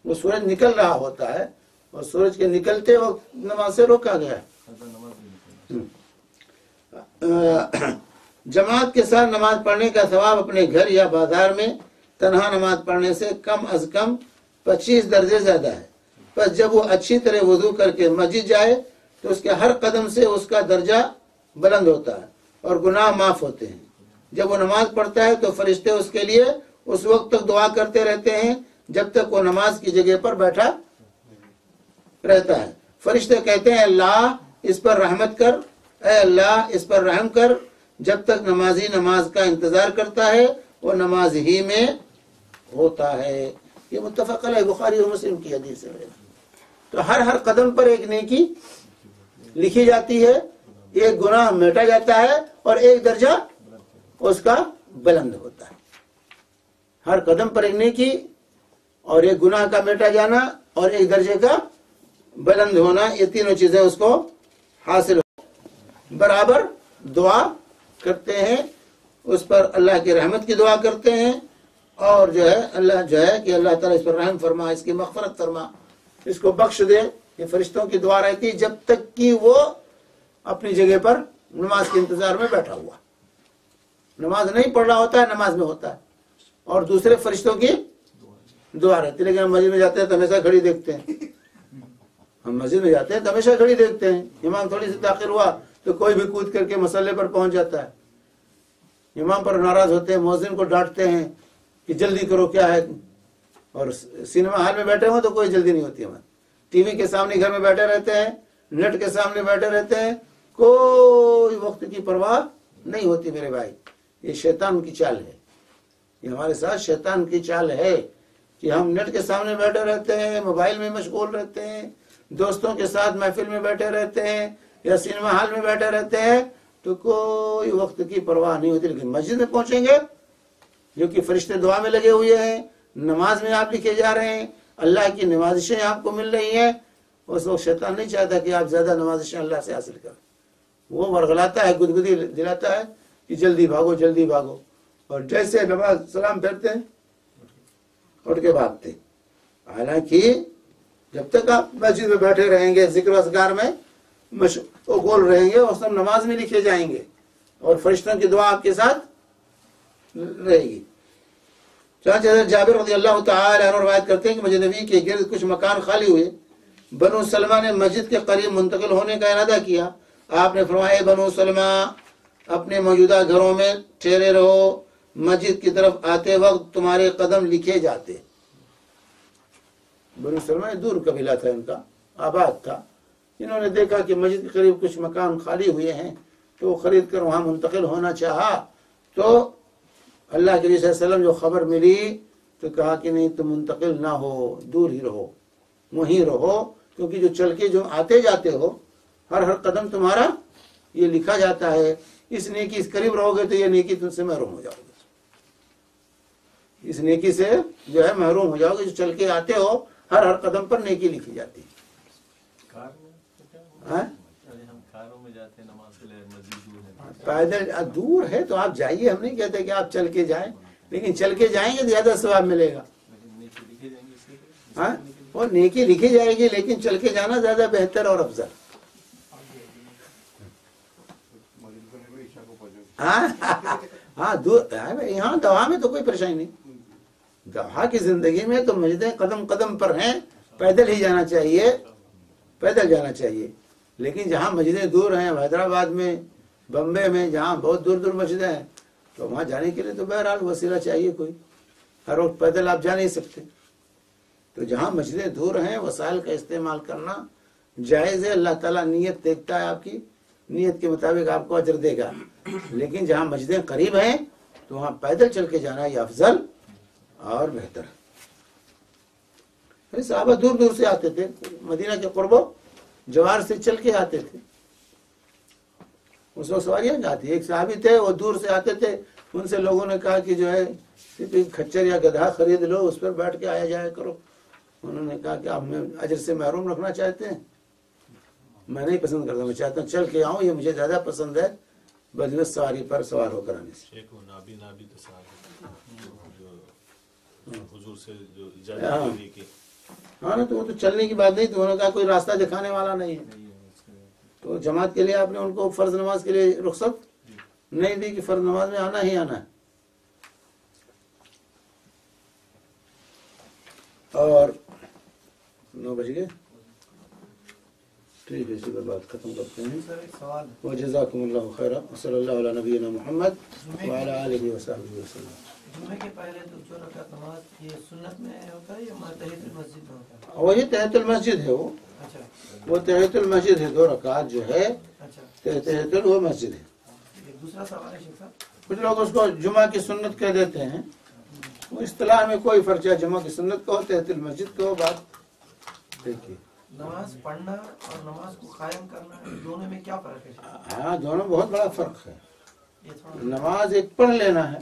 Speaker 1: وہ سورج نکل رہا ہوتا ہے اور سورج کے نکلتے وقت نماز سے روکا گیا ہے. جماعت کے ساتھ نماز پڑھنے کا ثواب اپنے گھر یا بازار میں تنہا نماز پڑھنے سے کم از کم 25 درجے زیادہ ہے. بس جب وہ اچھی طرح وضو کر کے مسجد جائے تو اس کے ہر قدم سے اس کا درجہ بلند ہوتا ہے اور گناہ معاف ہوتے ہیں. جب وہ نماز پڑھتا ہے تو فرشتے اس کے لیے اس وقت تک دعا کرتے رہتے ہیں جب تک وہ نماز کی جگہ پر بیٹھا رہتا ہے. فرشتے کہتے ہیں اللہ اس پر رحمت کر، اے اللہ اس پر رحم کر. جب تک نمازی نماز کا انتظار کرتا ہے وہ نماز ہی میں ہوتا ہے. یہ متفق علیہ بخاری و مسلم کی حدیث ہے. تو ہر قدم پر ایک نیکی لکھی جاتی ہے، ایک گناہ مٹا جاتا ہے اور ایک درجہ اس کا بلند ہوتا ہے. ہر قدم پر ایک نیکی اور ایک گناہ کا مٹا جانا اور ایک درجے کا بلند ہونا، یہ تینوں چیزیں اس کو حاصل ہو. برابر دعا کرتے ہیں، اس پر اللہ کی رحمت کی دعا کرتے ہیں اور جو ہے اللہ جو ہے کہ اللہ تعالیٰ اس پر رحم فرما، اس کی مغفرت فرما، اس کو بخش دے. یہ فرشتوں کی دعا رہتی جب تک کہ وہ اپنی جگہ پر نماز کے انتظار میں بیٹھا ہوا. نماز نہیں پڑھ رہا ہوتا ہے، نماز میں ہوتا ہے. اور دوسرے فرشتوں کی دعا رہتی ہے. لیکن ہم مسجد میں جاتے ہیں تو ہمیشہ گھڑی دیکھتے ہیں. ہم مسجد میں جاتے ہیں تو ہمیشہ گھڑی دیکھتے ہیں. امام تھوڑی سی تاخیر ہوا تو کوئی بھی کود کر کے مسلے پر پہنچ جاتا ہے. امام پر ناراض ہوتے ہیں، مؤذن کو ڈانٹتے ہیں کہ جلدی کرو کیا ہے. اور سینما ہال میں بیٹھے ہوں تو کوئی جلدی نہیں ہوتی. ہمیں ٹی وی کے سامنے گھر میں بیٹھے رہتے ہیں، نیٹ کے سامنے بیٹھے رہتے ہیں، کوئی وقت کی پرواہ نہیں ہوتی. میرے بھائی یہ شیطان کی چال ہے. یہ ہمارے ساتھ شیطان کی چال ہے کہ ہم نیٹ کے سامنے بیٹھے رہتے ہیں، موبائل میں مشغول رہتے ہیں، دوستوں کے ساتھ محفل میں بیٹھے رہتے ہیں یا سینما ہال میں بیٹھے رہتے ہیں تو کوئی وقت کی پرواہ نہیں ہوتی. لیکن مسجد میں پہنچیں گے جو کہ فرشتے دعا میں لگے ہوئے ہیں، نماز میں آپ لکھے جا رہے ہیں، اللہ کی نوازشیں آپ کو مل رہی ہیں. اس وقت شیطان نہیں چاہتا کہ آپ زیادہ نوازشیں اللہ سے حاصل کریں. وہ ورغلاتا ہے، گدگدی دلاتا ہے کہ جلدی بھاگو جلدی بھاگو. اور جیسے نماز سلام پھیرتے ہیں اٹھ کے بھاگتے. حالانکہ جب تک آپ مسجد میں بیٹھے رہیں گے، ذکر و اذکار میں مشغول رہیں گے، اور سب نماز میں لکھے جائیں گے اور فرشتوں کی دعا آپ کے ساتھ رہے گی. چنانچہ حضرت جابر رضی اللہ تعالی عنہ روایت کرتے ہیں کہ مسجد نبی کے گرد کچھ مکان خالی ہوئے. بنو سلمہ نے مسجد کے قریب منتقل ہونے کا ارادہ کیا. آپ نے فرمایا بنو سلمہ اپنے موجودہ گھروں میں ٹھہرے رہو، مسجد کی طرف آتے وقت تمہارے قدم لکھے جاتے. بنو سلمہ دور قبیلہ تھا، ان کا آباد تھا. انہوں نے دیکھا کہ مسجد کے قریب کچھ مکان خالی ہوئے ہیں تو وہ خرید کر وہاں منتقل ہونا چاہا. تو اللہ کے نبی صلی اللہ علیہ وسلم جو خبر ملی تو کہا کہ نہیں تم منتقل نہ ہو، دور ہی رہو، وہیں رہو، کیونکہ جو چل کے جو آتے جاتے ہو ہر قدم تمہارا یہ لکھا جاتا ہے. اس نیکی اس قریب رہو گے تو یہ نیکی تم سے محروم ہو جاؤ گے. اس نیکی سے جو ہے محروم ہو جاؤ گے. جو چل کے آتے ہو ہر قدم پر نیکی لکھی جاتی ہے.
Speaker 2: ہم کاروں میں جاتے ہیں نماز کے لیے، مسجد دور ہے،
Speaker 1: پیدل دور ہے تو آپ جائیے. ہم نہیں کہتے کہ آپ چل کے جائیں، لیکن چل کے جائیں گے تو زیادہ ثواب ملے گا. ہاں وہ نیکی لکھی جائے گی لیکن چل کے جانا زیادہ بہتر اور افضل. ہاں دور. یہاں دوا میں تو کوئی پریشانی نہیں. دوا کی زندگی میں تو مسجدیں قدم قدم پر ہیں، پیدل ہی جانا چاہیے، پیدل جانا چاہیے. لیکن جہاں مسجدیں دور ہیں، حیدرآباد میں، بمبے میں، جہاں بہت دور دور مسجدیں ہیں تو وہاں جانے کے لیے تو بہرحال وسیلہ چاہیے کوئی. ہر وقت پیدل آپ جا نہیں سکتے. تو جہاں مسجدیں دور ہیں وسائل کا استعمال کرنا جائز ہے, اللہ تعالیٰ نیت دیکھتا ہے, آپ کی نیت کے مطابق آپ کو اجر دے گا. لیکن جہاں مسجدیں قریب ہیں تو وہاں پیدل چل کے جانا یہ افضل اور بہتر ہے. صحابہ دور دور سے آتے تھے, مدینہ کے قرب و جوار سے چل کے آتے تھے. اس وقت سواریاں جاتی. ایک صحابی تھے, وہ دور سے آتے تھے, ان سے لوگوں نے کہا کہ جو ہے کھچر یا گدھا خرید لو, اس پر بیٹھ کے آیا جایا کرو. انہوں نے کہا کہ آپ ہمیں اجر سے محروم رکھنا چاہتے ہیں؟ میں نہیں پسند کرتا, میں چاہتا ہوں چل کے آؤں, یہ مجھے زیادہ پسند ہے بجنس سواری پر سوار ہو کر آنے سے. ہاں نا, تو وہ تو چلنے کی بات نہیں, تو انہوں نے کہا کوئی راستہ دکھانے والا نہیں ہے. تو جماعت کے لیے آپ نے ان کو فرض نماز کے لیے رخصت نہیں دی کہ فرض نماز میں آنا ہی آنا ہے. اور 9 بج گئے, ٹھیک ہے, اسی پر بات ختم کرتے ہیں.
Speaker 6: سر ایک سوال ہے.
Speaker 1: وجزاکم اللہ خیرا صلی اللہ علیہ نبینا محمد وعلی آلہ وصحبہ وسلم.
Speaker 6: جمعے کے پہلے تو جو رکعت نماز یہ سنت میں ہوتا ہے یا تحیۃ المسجد میں ہوتا ہے؟
Speaker 1: وہی تحیۃ المسجد ہے,
Speaker 6: اچھا
Speaker 1: وہ تحیۃ المسجد ہے, 2 رکعت جو ہے
Speaker 6: اچھا.
Speaker 1: تحیۃ المسجد ہے.
Speaker 6: ایک دوسرا سوال ہے شیخ صاحب,
Speaker 1: کچھ لوگ اس کو جمعہ کی سنت کہہ دیتے ہیں. وہ اصطلاح میں کوئی فرق ہے, جمعہ کی سنت کو تحیۃ المسجد کو. بات دیکھیے,
Speaker 6: نماز پڑھنا اور نماز کو قائم کرنا دونوں میں کیا فرق ہے؟
Speaker 1: ہاں دونوں بہت بڑا فرق ہے.
Speaker 6: یہ تھوڑا
Speaker 1: نماز ایک پڑھ لینا ہے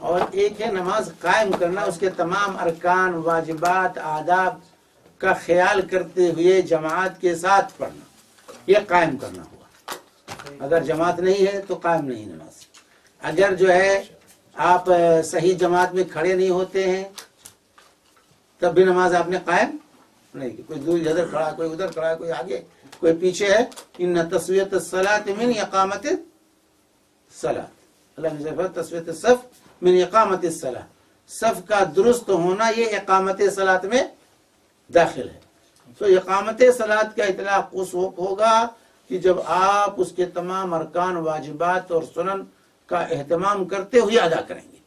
Speaker 1: اور ایک ہے نماز قائم کرنا, اس کے تمام ارکان, واجبات, آداب کا خیال کرتے ہوئے جماعت کے ساتھ پڑھنا, یہ قائم کرنا ہوا. اگر جماعت نہیں ہے تو قائم نہیں نماز. اگر جو ہے آپ صحیح جماعت میں کھڑے نہیں ہوتے ہیں تب بھی نماز آپ نے قائم نہیں کی. کوئی دور ادھر کھڑا ہے, کوئی ادھر کھڑا ہے, کوئی آگے, کوئی پیچھے ہے. ان تسویۃ الصلاۃ من اقامت الصلاۃ, اللہ نے فرمایا تسویۃ الصف من اقامت الصلاۃ, صف کا درست ہونا یہ اقامت صلاۃ میں داخل ہے. تو اقامت صلاۃ کا اطلاق اس وقت ہوگا کہ جب آپ اس کے تمام ارکان, واجبات اور سنن کا اہتمام کرتے ہوئے ادا کریں گے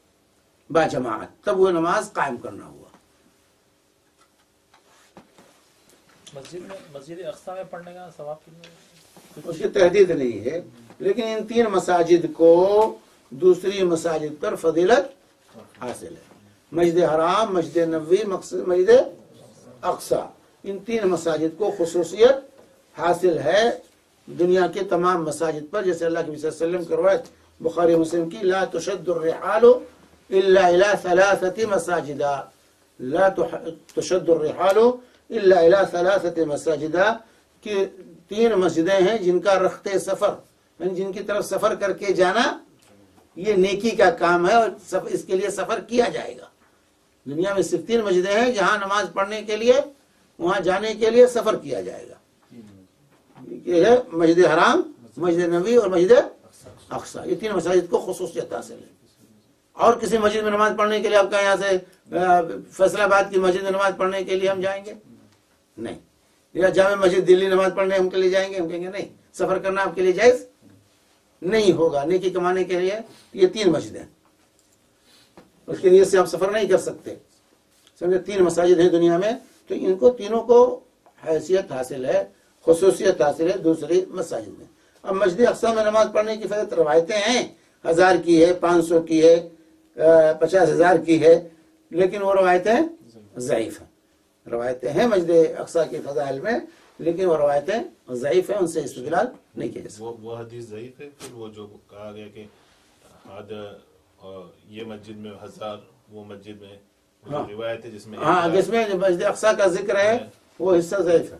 Speaker 1: با جماعت, تب وہ نماز قائم کرنا ہوا.
Speaker 8: مسجد اقصی میں پڑھنے کا ثواب کتنا؟
Speaker 1: اس کی تحدید نہیں ہے, لیکن ان 3 مساجد کو دوسری مساجد پر فضیلت حاصل ہے. مسجد حرام, مسجد نبوی, مسجد اقصی, ان 3 مساجد کو خصوصیت حاصل ہے دنیا کے تمام مساجد پر. جیسے اللہ کے نبی صلی اللہ علیہ وسلم کی روایت بخاری مسلم کی, لا تشد الرحال الا الى 3 مساجد, لا تشد الرحال الا الى 3 مساجد, کہ 3 مسجدیں ہیں جن کا رخت سفر, یعنی جن کی طرف سفر کر کے جانا یہ نیکی کا کام ہے, اور اس کے لیے سفر کیا جائے گا. دنیا میں صرف 3 مسجدیں ہیں جہاں نماز پڑھنے کے لیے, وہاں جانے کے لیے سفر کیا جائے گا. یہ ہے مسجد حرام, مسجد نبی اور مسجد اقصی. یہ 3 مساجد کو خصوصیت حاصل ہے. اور کسی مسجد میں نماز پڑھنے کے لیے آپ کا یہاں سے فیصل آباد کی مسجد میں نماز پڑھنے کے لیے ہم جائیں گے نہیں, یا جامع مسجد دلی نماز پڑھنے ہم کے لیے جائیں گے, ہم کہیں گے نہیں, سفر کرنا آپ کے لیے جائز نہیں ہوگا. نیکی کمانے کے لیے یہ 3 مسجدیں, اس کے لیے سے آپ سفر نہیں کر سکتے. سمجھے, 3 مساجد ہیں دنیا میں, تو ان کو تینوں کو حیثیت حاصل ہے, خصوصیت حاصل ہے دوسری مساجد میں. اب مسجد اقصی میں نماز پڑھنے کی فضیلت روایتیں ہیں, 1000 کی ہے, 500 کی ہے, 50,000 کی ہے, لیکن وہ روایتیں ضعیف ہیں. روایتیں ہیں مسجد اقصی کے فضائل میں, لیکن وہ روایتیں ضعیف ہیں, ان سے استدلال نہیں کیا جا سکتا.
Speaker 2: وہ حدیث ضعیف ہے. پھر وہ جو کہا گیا کہ یہ مسجد میں 1000, وہ مسجد میں روایت ہے جس میں,
Speaker 1: ہاں جس میں مسجد اقصی کا ذکر ہے وہ حصہ ضعیف ہے.